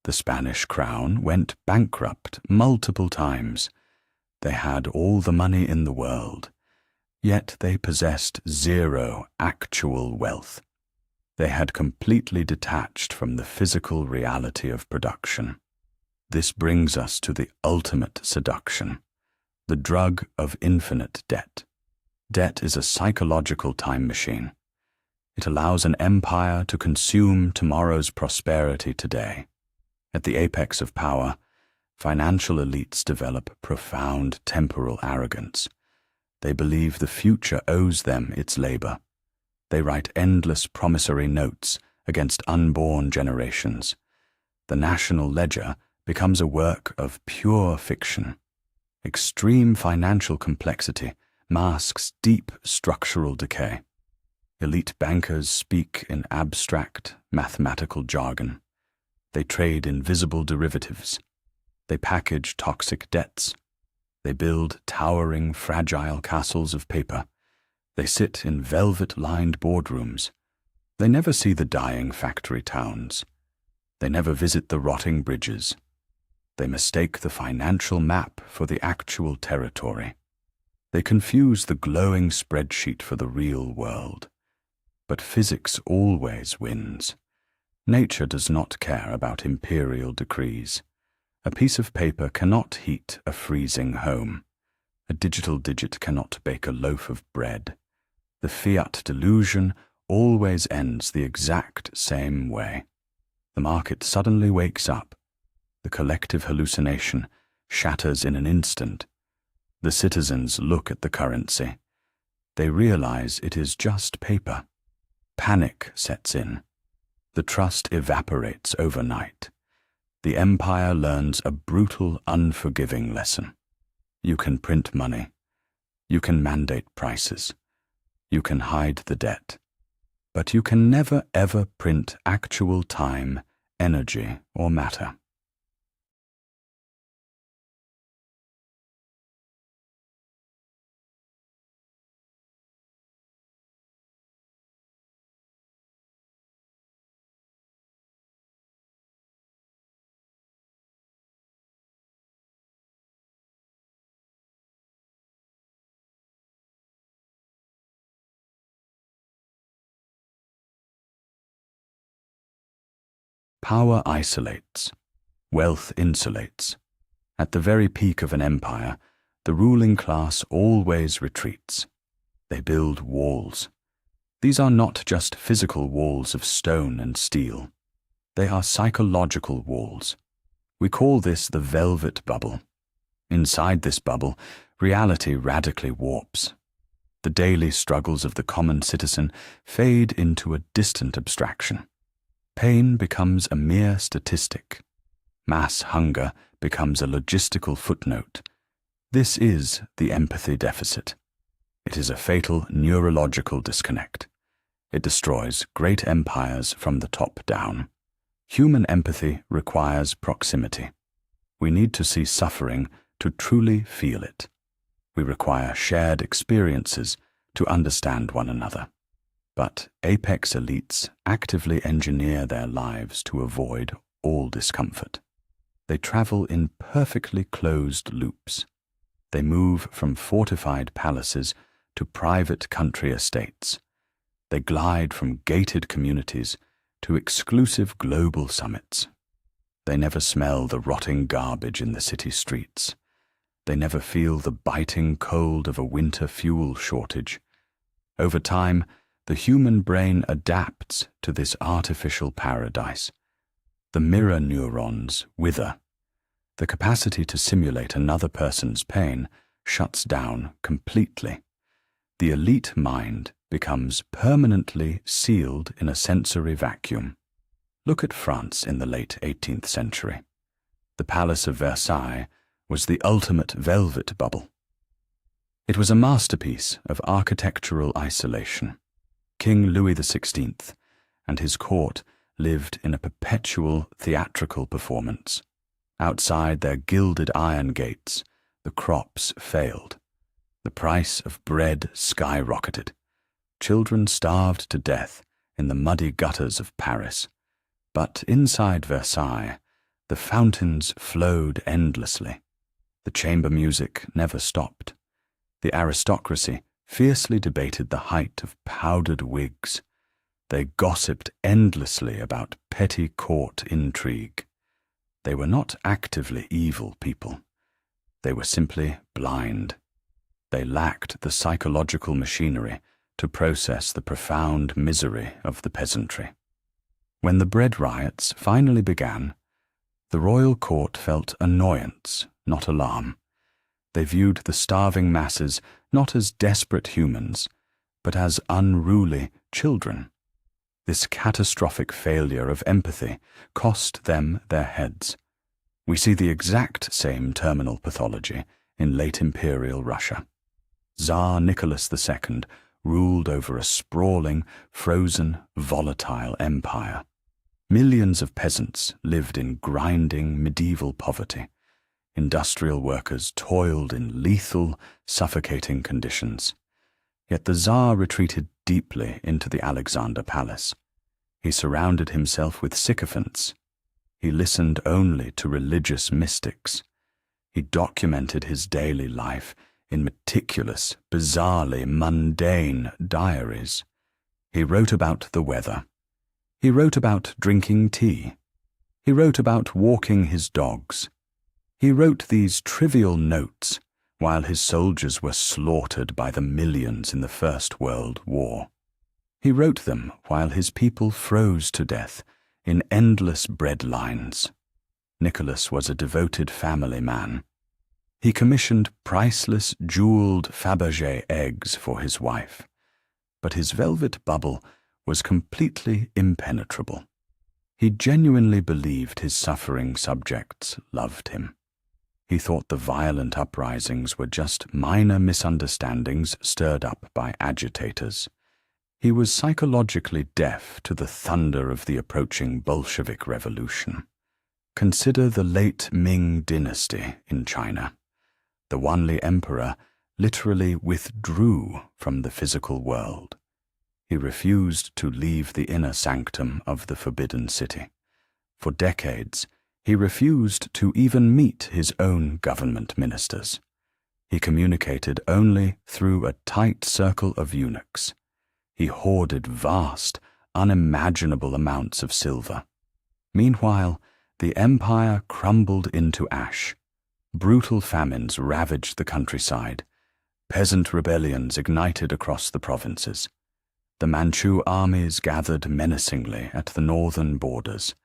The Spanish crown went bankrupt multiple times. They had all the money in the world, yet they possessed zero actual wealth. They had completely detached from the physical reality of production. This brings us to the ultimate seduction, the drug of infinite debt. Debt is a psychological time machine. It allows an empire to consume tomorrow's prosperity today. At the apex of power, financial elites develop profound temporal arrogance. They believe the future owes them its labor. They write endless promissory notes against unborn generations. The national ledger becomes a work of pure fiction. Extreme financial complexity masks deep structural decay. Elite bankers speak in abstract, mathematical jargon. They trade invisible derivatives. They package toxic debts. They build towering, fragile castles of paper. They sit in velvet-lined boardrooms. They never see the dying factory towns. They never visit the rotting bridges. They mistake the financial map for the actual territory. They confuse the glowing spreadsheet for the real world. But physics always wins. Nature does not care about imperial decrees. A piece of paper cannot heat a freezing home. A digital digit cannot bake a loaf of bread. The fiat delusion always ends the exact same way. The market suddenly wakes up. The collective hallucination shatters in an instant. The citizens look at the currency. They realize it is just paper. Panic sets in. The trust evaporates overnight. The empire learns a brutal, unforgiving lesson. You can print money. You can mandate prices. You can hide the debt. But you can never ever print actual time, energy, or matter. Power isolates. Wealth insulates. At the very peak of an empire, the ruling class always retreats. They build walls. These are not just physical walls of stone and steel. They are psychological walls. We call this the velvet bubble. Inside this bubble, reality radically warps. The daily struggles of the common citizen fade into a distant abstraction. Pain becomes a mere statistic. Mass hunger becomes a logistical footnote. This is the empathy deficit. It is a fatal neurological disconnect. It destroys great empires from the top down. Human empathy requires proximity. We need to see suffering to truly feel it. We require shared experiences to understand one another. But apex elites actively engineer their lives to avoid all discomfort. They travel in perfectly closed loops. They move from fortified palaces to private country estates. They glide from gated communities to exclusive global summits. They never smell the rotting garbage in the city streets. They never feel the biting cold of a winter fuel shortage. Over time, the human brain adapts to this artificial paradise. The mirror neurons wither. The capacity to simulate another person's pain shuts down completely. The elite mind becomes permanently sealed in a sensory vacuum. Look at France in the late 18th century. The Palace of Versailles was the ultimate velvet bubble. It was a masterpiece of architectural isolation. King Louis XVI and his court lived in a perpetual theatrical performance. Outside their gilded iron gates, the crops failed. The price of bread skyrocketed. Children starved to death in the muddy gutters of Paris. But inside Versailles, the fountains flowed endlessly. The chamber music never stopped. The aristocracy fiercely debated the height of powdered wigs. They gossiped endlessly about petty court intrigue. They were not actively evil people. They were simply blind. They lacked the psychological machinery to process the profound misery of the peasantry. When the bread riots finally began, the royal court felt annoyance, not alarm. They viewed the starving masses not as desperate humans, but as unruly children. This catastrophic failure of empathy cost them their heads. We see the exact same terminal pathology in late imperial Russia. Tsar Nicholas II ruled over a sprawling, frozen, volatile empire. Millions of peasants lived in grinding medieval poverty. Industrial workers toiled in lethal, suffocating conditions. Yet the Tsar retreated deeply into the Alexander Palace. He surrounded himself with sycophants. He listened only to religious mystics. He documented his daily life in meticulous, bizarrely mundane diaries. He wrote about the weather. He wrote about drinking tea. He wrote about walking his dogs. He wrote these trivial notes while his soldiers were slaughtered by the millions in the First World War. He wrote them while his people froze to death in endless bread lines. Nicholas was a devoted family man. He commissioned priceless jeweled Fabergé eggs for his wife, but his velvet bubble was completely impenetrable. He genuinely believed his suffering subjects loved him. He thought the violent uprisings were just minor misunderstandings stirred up by agitators. He was psychologically deaf to the thunder of the approaching Bolshevik Revolution. Consider the late Ming dynasty in China. The Wanli Emperor literally withdrew from the physical world. He refused to leave the inner sanctum of the Forbidden City. For decades, he refused to even meet his own government ministers. He communicated only through a tight circle of eunuchs. He hoarded vast, unimaginable amounts of silver. Meanwhile, the empire crumbled into ash. Brutal famines ravaged the countryside. Peasant rebellions ignited across the provinces. The Manchu armies gathered menacingly at the northern borders.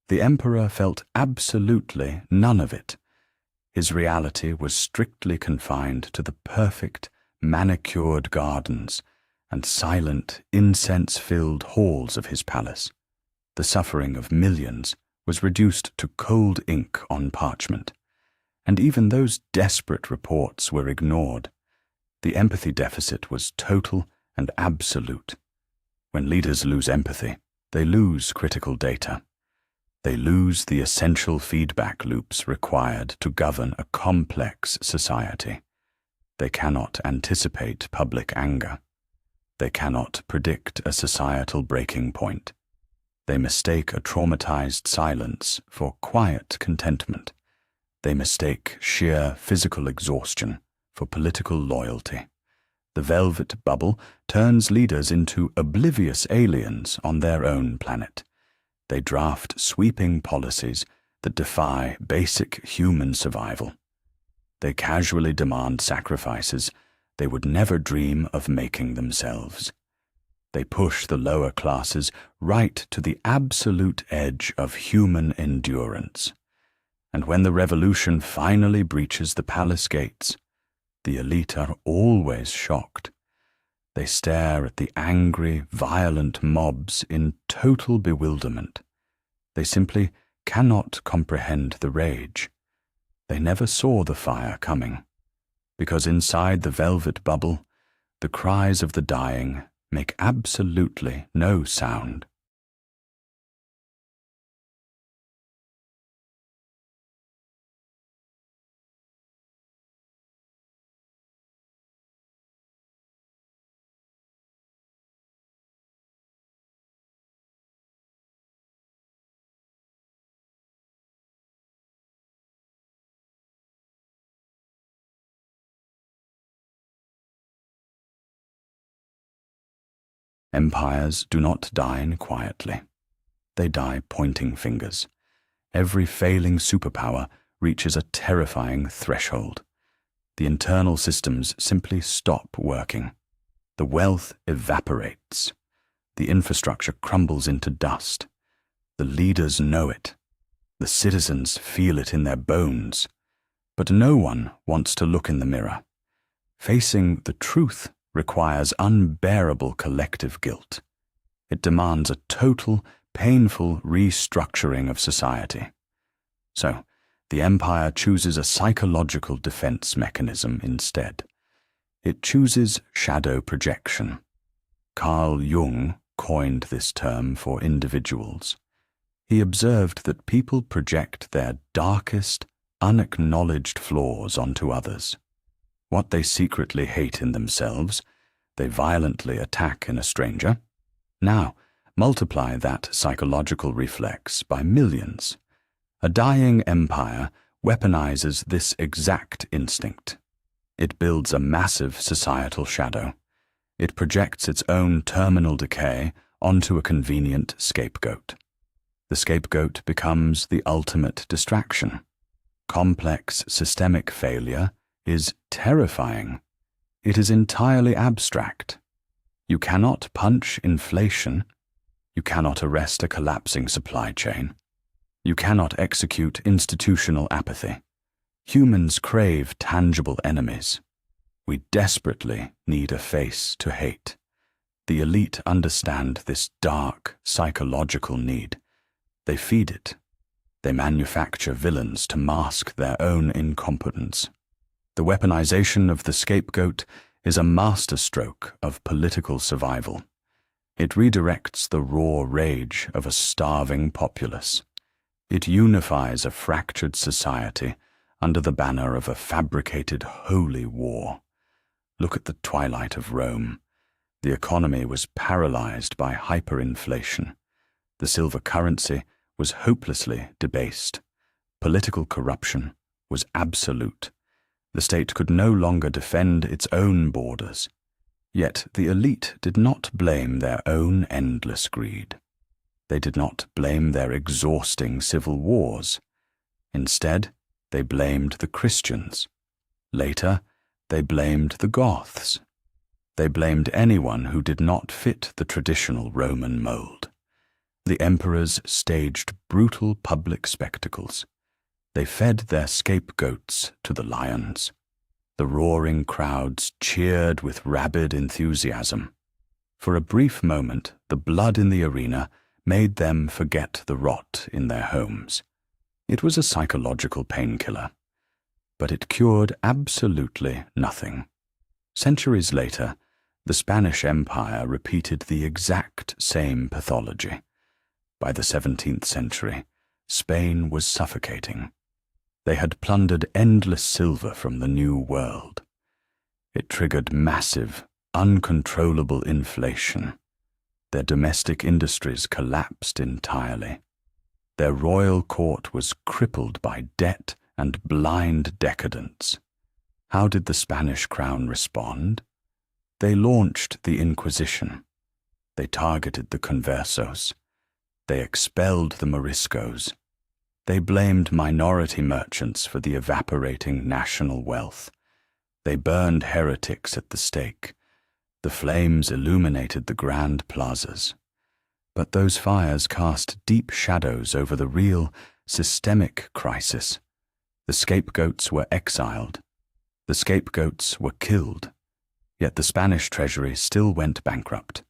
The emperor felt absolutely none of it. His reality was strictly confined to the perfect, manicured gardens and silent, incense-filled halls of his palace. The suffering of millions was reduced to cold ink on parchment, and even those desperate reports were ignored. The empathy deficit was total and absolute. When leaders lose empathy, they lose critical data. They lose the essential feedback loops required to govern a complex society. They cannot anticipate public anger. They cannot predict a societal breaking point. They mistake a traumatized silence for quiet contentment. They mistake sheer physical exhaustion for political loyalty. The velvet bubble turns leaders into oblivious aliens on their own planet. They draft sweeping policies that defy basic human survival. They casually demand sacrifices they would never dream of making themselves. They push the lower classes right to the absolute edge of human endurance. And when the revolution finally breaches the palace gates, the elite are always shocked. They stare at the angry, violent mobs in total bewilderment. They simply cannot comprehend the rage. They never saw the fire coming, because inside the velvet bubble, the cries of the dying make absolutely no sound. Empires do not die quietly. They die pointing fingers. Every failing superpower reaches a terrifying threshold. The internal systems simply stop working. The wealth evaporates. The infrastructure crumbles into dust. The leaders know it. The citizens feel it in their bones. But no one wants to look in the mirror. Facing the truth requires unbearable collective guilt. It demands a total, painful restructuring of society. So, the empire chooses a psychological defense mechanism instead. It chooses shadow projection. Carl Jung coined this term for individuals. He observed that people project their darkest, unacknowledged flaws onto others. What they secretly hate in themselves, they violently attack in a stranger. Now, multiply that psychological reflex by millions. A dying empire weaponizes this exact instinct. It builds a massive societal shadow. It projects its own terminal decay onto a convenient scapegoat. The scapegoat becomes the ultimate distraction. Complex systemic failure is terrifying. It is entirely abstract. You cannot punch inflation. You cannot arrest a collapsing supply chain. You cannot execute institutional apathy. Humans crave tangible enemies. We desperately need a face to hate. The elite understand this dark, psychological need. They feed it. They manufacture villains to mask their own incompetence. The weaponization of the scapegoat is a masterstroke of political survival. It redirects the raw rage of a starving populace. It unifies a fractured society under the banner of a fabricated holy war. Look at the twilight of Rome. The economy was paralyzed by hyperinflation. The silver currency was hopelessly debased. Political corruption was absolute. The state could no longer defend its own borders. Yet the elite did not blame their own endless greed. They did not blame their exhausting civil wars. Instead, they blamed the Christians. Later, they blamed the Goths. They blamed anyone who did not fit the traditional Roman mold. The emperors staged brutal public spectacles. They fed their scapegoats to the lions. The roaring crowds cheered with rabid enthusiasm. For a brief moment, the blood in the arena made them forget the rot in their homes. It was a psychological painkiller, but it cured absolutely nothing. Centuries later, the Spanish Empire repeated the exact same pathology. By the 17th century, Spain was suffocating. They had plundered endless silver from the New World. It triggered massive, uncontrollable inflation. Their domestic industries collapsed entirely. Their royal court was crippled by debt and blind decadence. How did the Spanish crown respond? They launched the Inquisition. They targeted the conversos. They expelled the Moriscos. They blamed minority merchants for the evaporating national wealth. They burned heretics at the stake. The flames illuminated the grand plazas. But those fires cast deep shadows over the real, systemic crisis. The scapegoats were exiled. The scapegoats were killed. Yet the Spanish treasury still went bankrupt.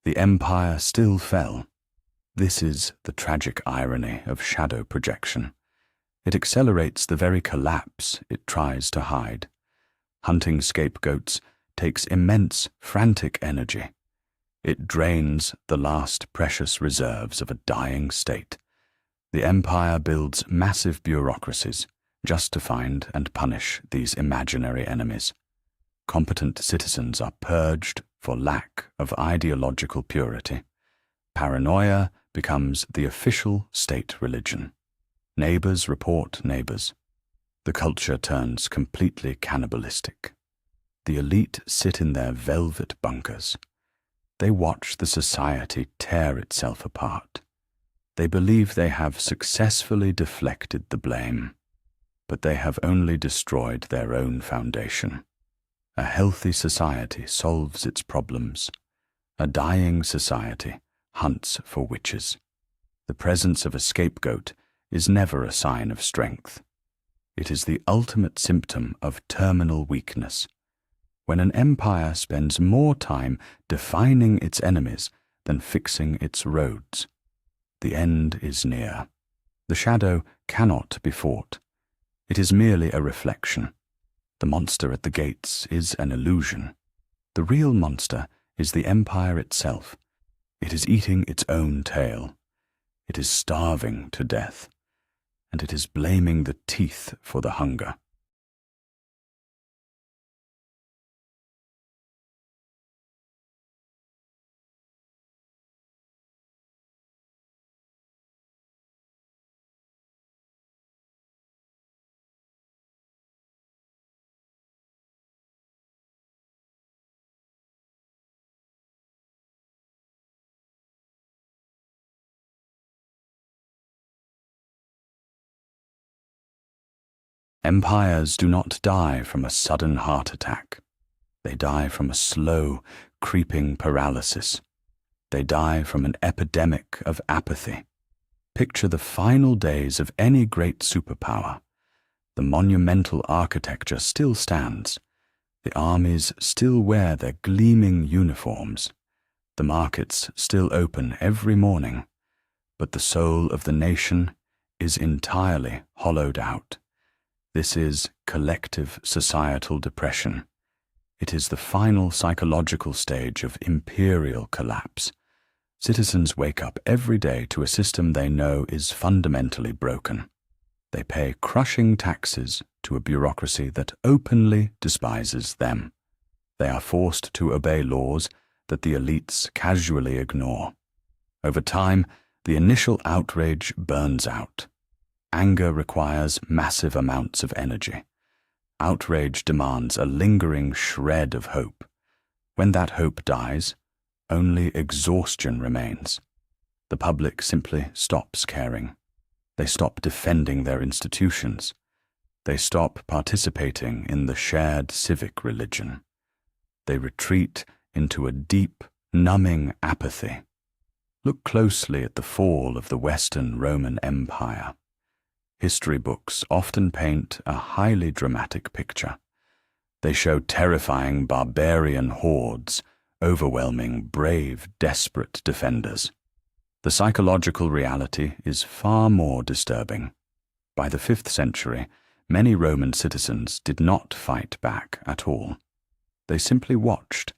The empire still fell. This is the tragic irony of shadow projection. It accelerates the very collapse it tries to hide. Hunting scapegoats takes immense, frantic energy. It drains the last precious reserves of a dying state. The empire builds massive bureaucracies just to find and punish these imaginary enemies. Competent citizens are purged for lack of ideological purity. Paranoia becomes the official state religion. Neighbors report neighbors. The culture turns completely cannibalistic. The elite sit in their velvet bunkers. They watch the society tear itself apart. They believe they have successfully deflected the blame, but they have only destroyed their own foundation. A healthy society solves its problems. A dying society hunts for witches. The presence of a scapegoat is never a sign of strength. It is the ultimate symptom of terminal weakness. When an empire spends more time defining its enemies than fixing its roads, the end is near. The shadow cannot be fought. It is merely a reflection. The monster at the gates is an illusion. The real monster is the empire itself. It is eating its own tail. It is starving to death, and it is blaming the teeth for the hunger. Empires do not die from a sudden heart attack. They die from a slow, creeping paralysis. They die from an epidemic of apathy. Picture the final days of any great superpower. The monumental architecture still stands. The armies still wear their gleaming uniforms. The markets still open every morning. But the soul of the nation is entirely hollowed out. This is collective societal depression. It is the final psychological stage of imperial collapse. Citizens wake up every day to a system they know is fundamentally broken. They pay crushing taxes to a bureaucracy that openly despises them. They are forced to obey laws that the elites casually ignore. Over time, the initial outrage burns out. Anger requires massive amounts of energy. Outrage demands a lingering shred of hope. When that hope dies, only exhaustion remains. The public simply stops caring. They stop defending their institutions. They stop participating in the shared civic religion. They retreat into a deep, numbing apathy. Look closely at the fall of the Western Roman Empire. History books often paint a highly dramatic picture. They show terrifying barbarian hordes overwhelming brave, desperate defenders. The psychological reality is far more disturbing. By the 5th century, many Roman citizens did not fight back at all. They simply watched.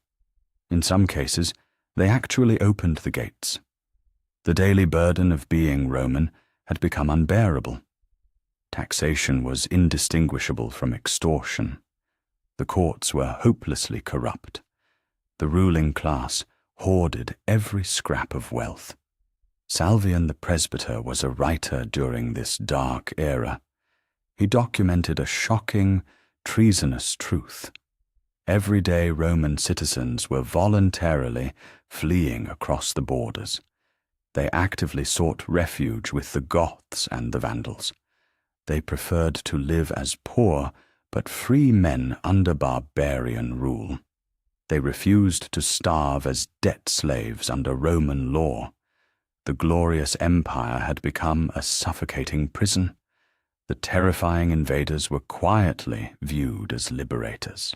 In some cases, they actually opened the gates. The daily burden of being Roman had become unbearable. Taxation was indistinguishable from extortion. The courts were hopelessly corrupt. The ruling class hoarded every scrap of wealth. Salvian the presbyter was a writer during this dark era. He documented a shocking, treasonous truth. Everyday Roman citizens were voluntarily fleeing across the borders. They actively sought refuge with the Goths and the Vandals. They preferred to live as poor but free men under barbarian rule. They refused to starve as debt slaves under Roman law. The glorious empire had become a suffocating prison. The terrifying invaders were quietly viewed as liberators.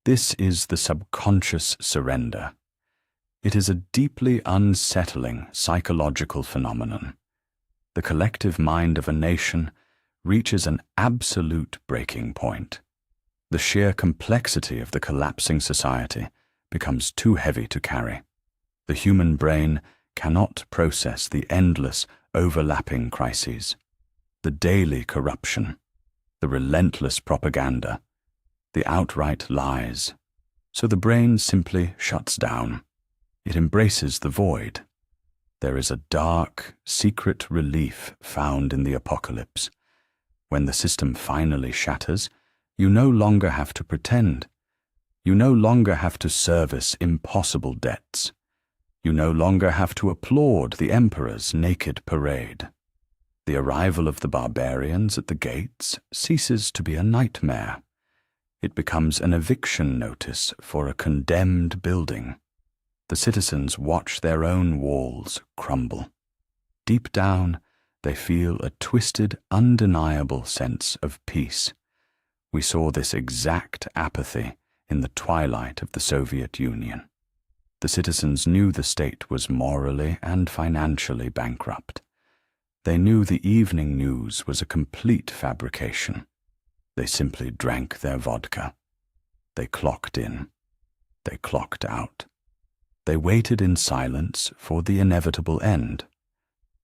This is the subconscious surrender. It is a deeply unsettling psychological phenomenon. The collective mind of a nation reaches an absolute breaking point. The sheer complexity of the collapsing society becomes too heavy to carry. The human brain cannot process the endless, overlapping crises, the daily corruption, the relentless propaganda, the outright lies. So the brain simply shuts down. It embraces the void. There is a dark, secret relief found in the apocalypse. When the system finally shatters, you no longer have to pretend. You no longer have to service impossible debts. You no longer have to applaud the emperor's naked parade. The arrival of the barbarians at the gates ceases to be a nightmare. It becomes an eviction notice for a condemned building. The citizens watch their own walls crumble. Deep down, they feel a twisted, undeniable sense of peace. We saw this exact apathy in the twilight of the Soviet Union. The citizens knew the state was morally and financially bankrupt. They knew the evening news was a complete fabrication. They simply drank their vodka. They clocked in. They clocked out. They waited in silence for the inevitable end.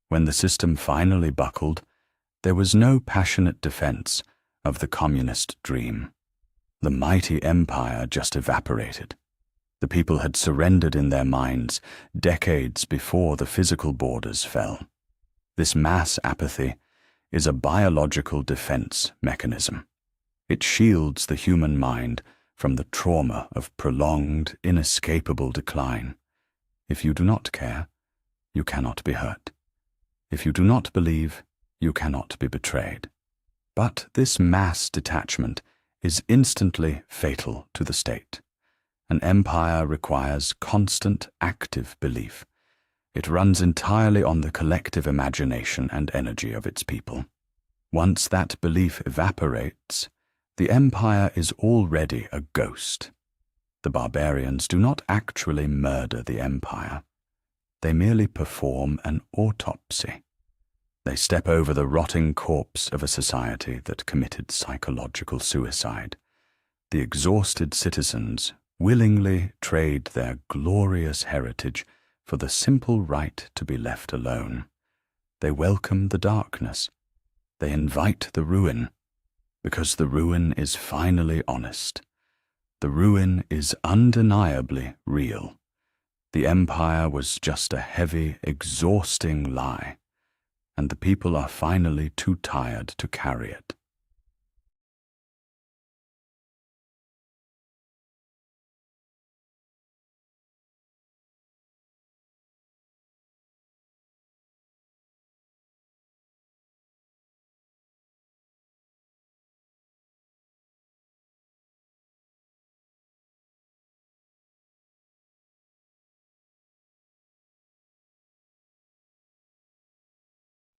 When the system finally buckled, there was no passionate defense of the communist dream. The mighty empire just evaporated. The people had surrendered in their minds decades before the physical borders fell. This mass apathy is a biological defense mechanism. It shields the human mind from the trauma of prolonged, inescapable decline. If you do not care, you cannot be hurt. If you do not believe, you cannot be betrayed. But this mass detachment is instantly fatal to the state. An empire requires constant, active belief. It runs entirely on the collective imagination and energy of its people. Once that belief evaporates, the empire is already a ghost. The barbarians do not actually murder the empire. They merely perform an autopsy. They step over the rotting corpse of a society that committed psychological suicide. The exhausted citizens willingly trade their glorious heritage for the simple right to be left alone. They welcome the darkness. They invite the ruin, because the ruin is finally honest. The ruin is undeniably real. The empire was just a heavy, exhausting lie, and the people are finally too tired to carry it.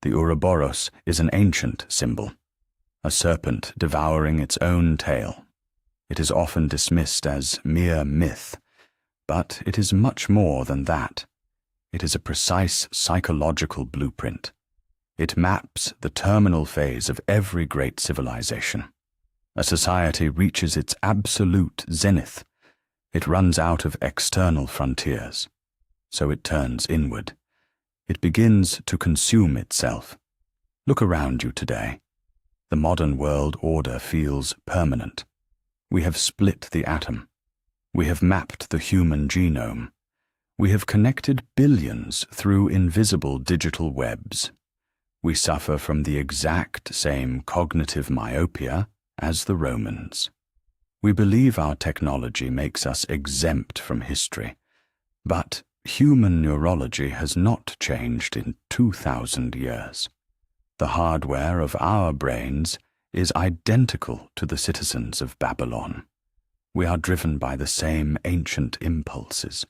The Ouroboros is an ancient symbol, a serpent devouring its own tail. It is often dismissed as mere myth, but it is much more than that. It is a precise psychological blueprint. It maps the terminal phase of every great civilization. A society reaches its absolute zenith. It runs out of external frontiers, so it turns inward. It begins to consume itself. Look around you today. The modern world order feels permanent. We have split the atom. We have mapped the human genome. We have connected billions through invisible digital webs. We suffer from the exact same cognitive myopia as the Romans. We believe our technology makes us exempt from history, but human neurology has not changed in 2,000 years. The hardware of our brains is identical to the citizens of Babylon. We are driven by the same ancient impulses,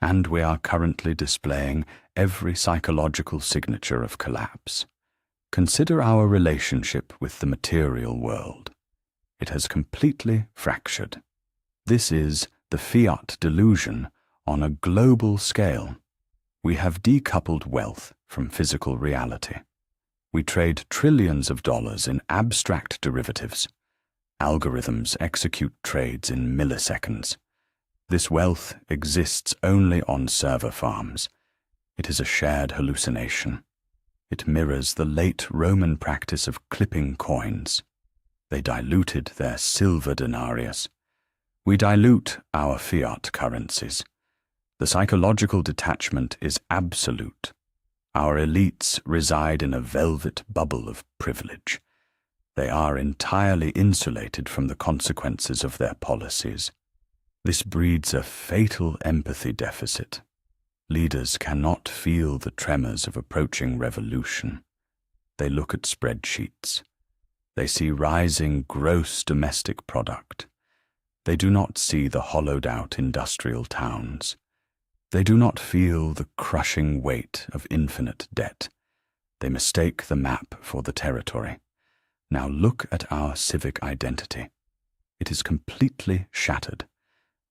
and we are currently displaying every psychological signature of collapse. Consider our relationship with the material world. It has completely fractured. This is the fiat delusion on a global scale. We have decoupled wealth from physical reality. We trade trillions of dollars in abstract derivatives. Algorithms execute trades in milliseconds. This wealth exists only on server farms. It is a shared hallucination. It mirrors the late Roman practice of clipping coins. They diluted their silver denarius. We dilute our fiat currencies. The psychological detachment is absolute. Our elites reside in a velvet bubble of privilege. They are entirely insulated from the consequences of their policies. This breeds a fatal empathy deficit. Leaders cannot feel the tremors of approaching revolution. They look at spreadsheets. They see rising gross domestic product. They do not see the hollowed-out industrial towns. They do not feel the crushing weight of infinite debt. They mistake the map for the territory. Now look at our civic identity. It is completely shattered.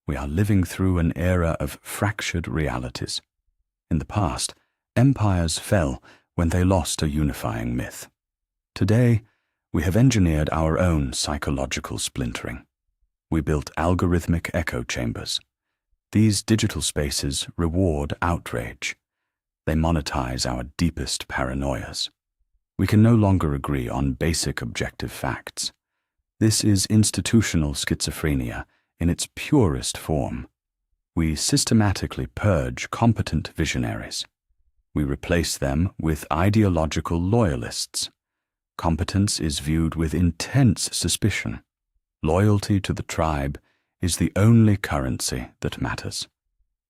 We are living through an era of fractured realities. In the past, empires fell when they lost a unifying myth. Today, we have engineered our own psychological splintering. We built algorithmic echo chambers. These digital spaces reward outrage. They monetize our deepest paranoias. We can no longer agree on basic objective facts. This is institutional schizophrenia in its purest form. We systematically purge competent visionaries. We replace them with ideological loyalists. Competence is viewed with intense suspicion. Loyalty to the tribe is the only currency that matters.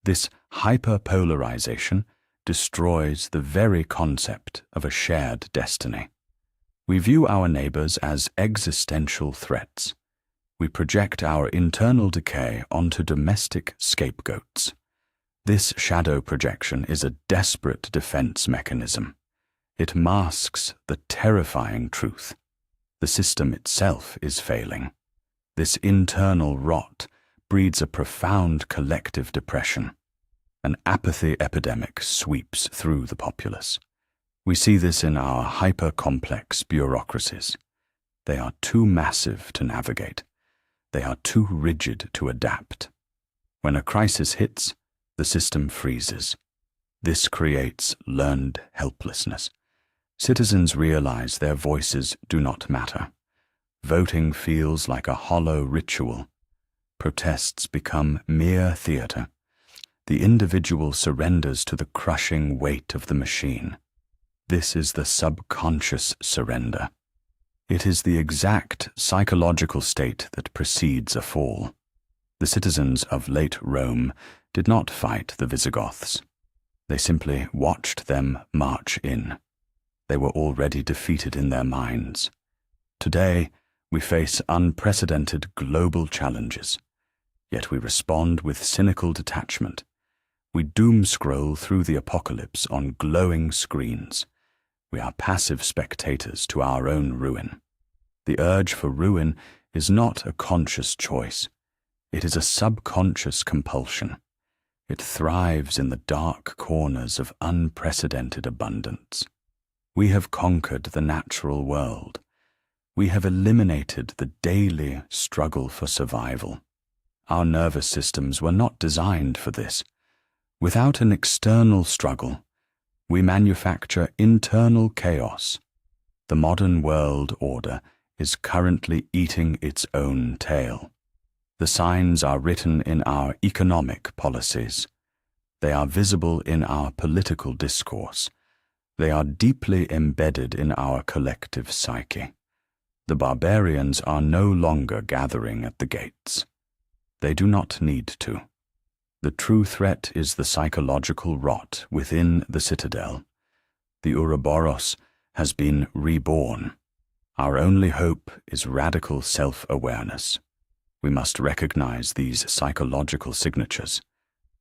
This hyperpolarization destroys the very concept of a shared destiny. We view our neighbors as existential threats. We project our internal decay onto domestic scapegoats. This shadow projection is a desperate defense mechanism. It masks the terrifying truth. The system itself is failing. This internal rot breeds a profound collective depression. An apathy epidemic sweeps through the populace. We see this in our hyper-complex bureaucracies. They are too massive to navigate. They are too rigid to adapt. When a crisis hits, the system freezes. This creates learned helplessness. Citizens realize their voices do not matter. Voting feels like a hollow ritual. Protests become mere theater. The individual surrenders to the crushing weight of the machine. This is the subconscious surrender. It is the exact psychological state that precedes a fall. The citizens of late Rome did not fight the Visigoths. They simply watched them march in. They were already defeated in their minds. Today, we face unprecedented global challenges, yet we respond with cynical detachment. We doom-scroll through the apocalypse on glowing screens. We are passive spectators to our own ruin. The urge for ruin is not a conscious choice. It is a subconscious compulsion. It thrives in the dark corners of unprecedented abundance. We have conquered the natural world. We have eliminated the daily struggle for survival. Our nervous systems were not designed for this. Without an external struggle, we manufacture internal chaos. The modern world order is currently eating its own tail. The signs are written in our economic policies. They are visible in our political discourse. They are deeply embedded in our collective psyche. The barbarians are no longer gathering at the gates. They do not need to. The true threat is the psychological rot within the citadel. The Ouroboros has been reborn. Our only hope is radical self-awareness. We must recognize these psychological signatures.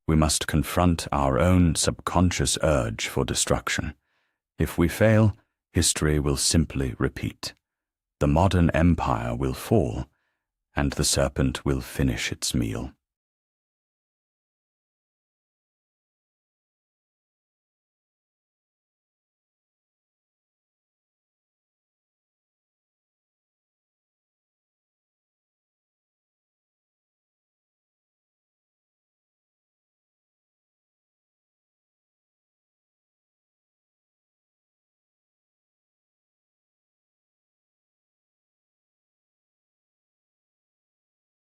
We must confront our own subconscious urge for destruction. If we fail, history will simply repeat. The modern empire will fall, and the serpent will finish its meal.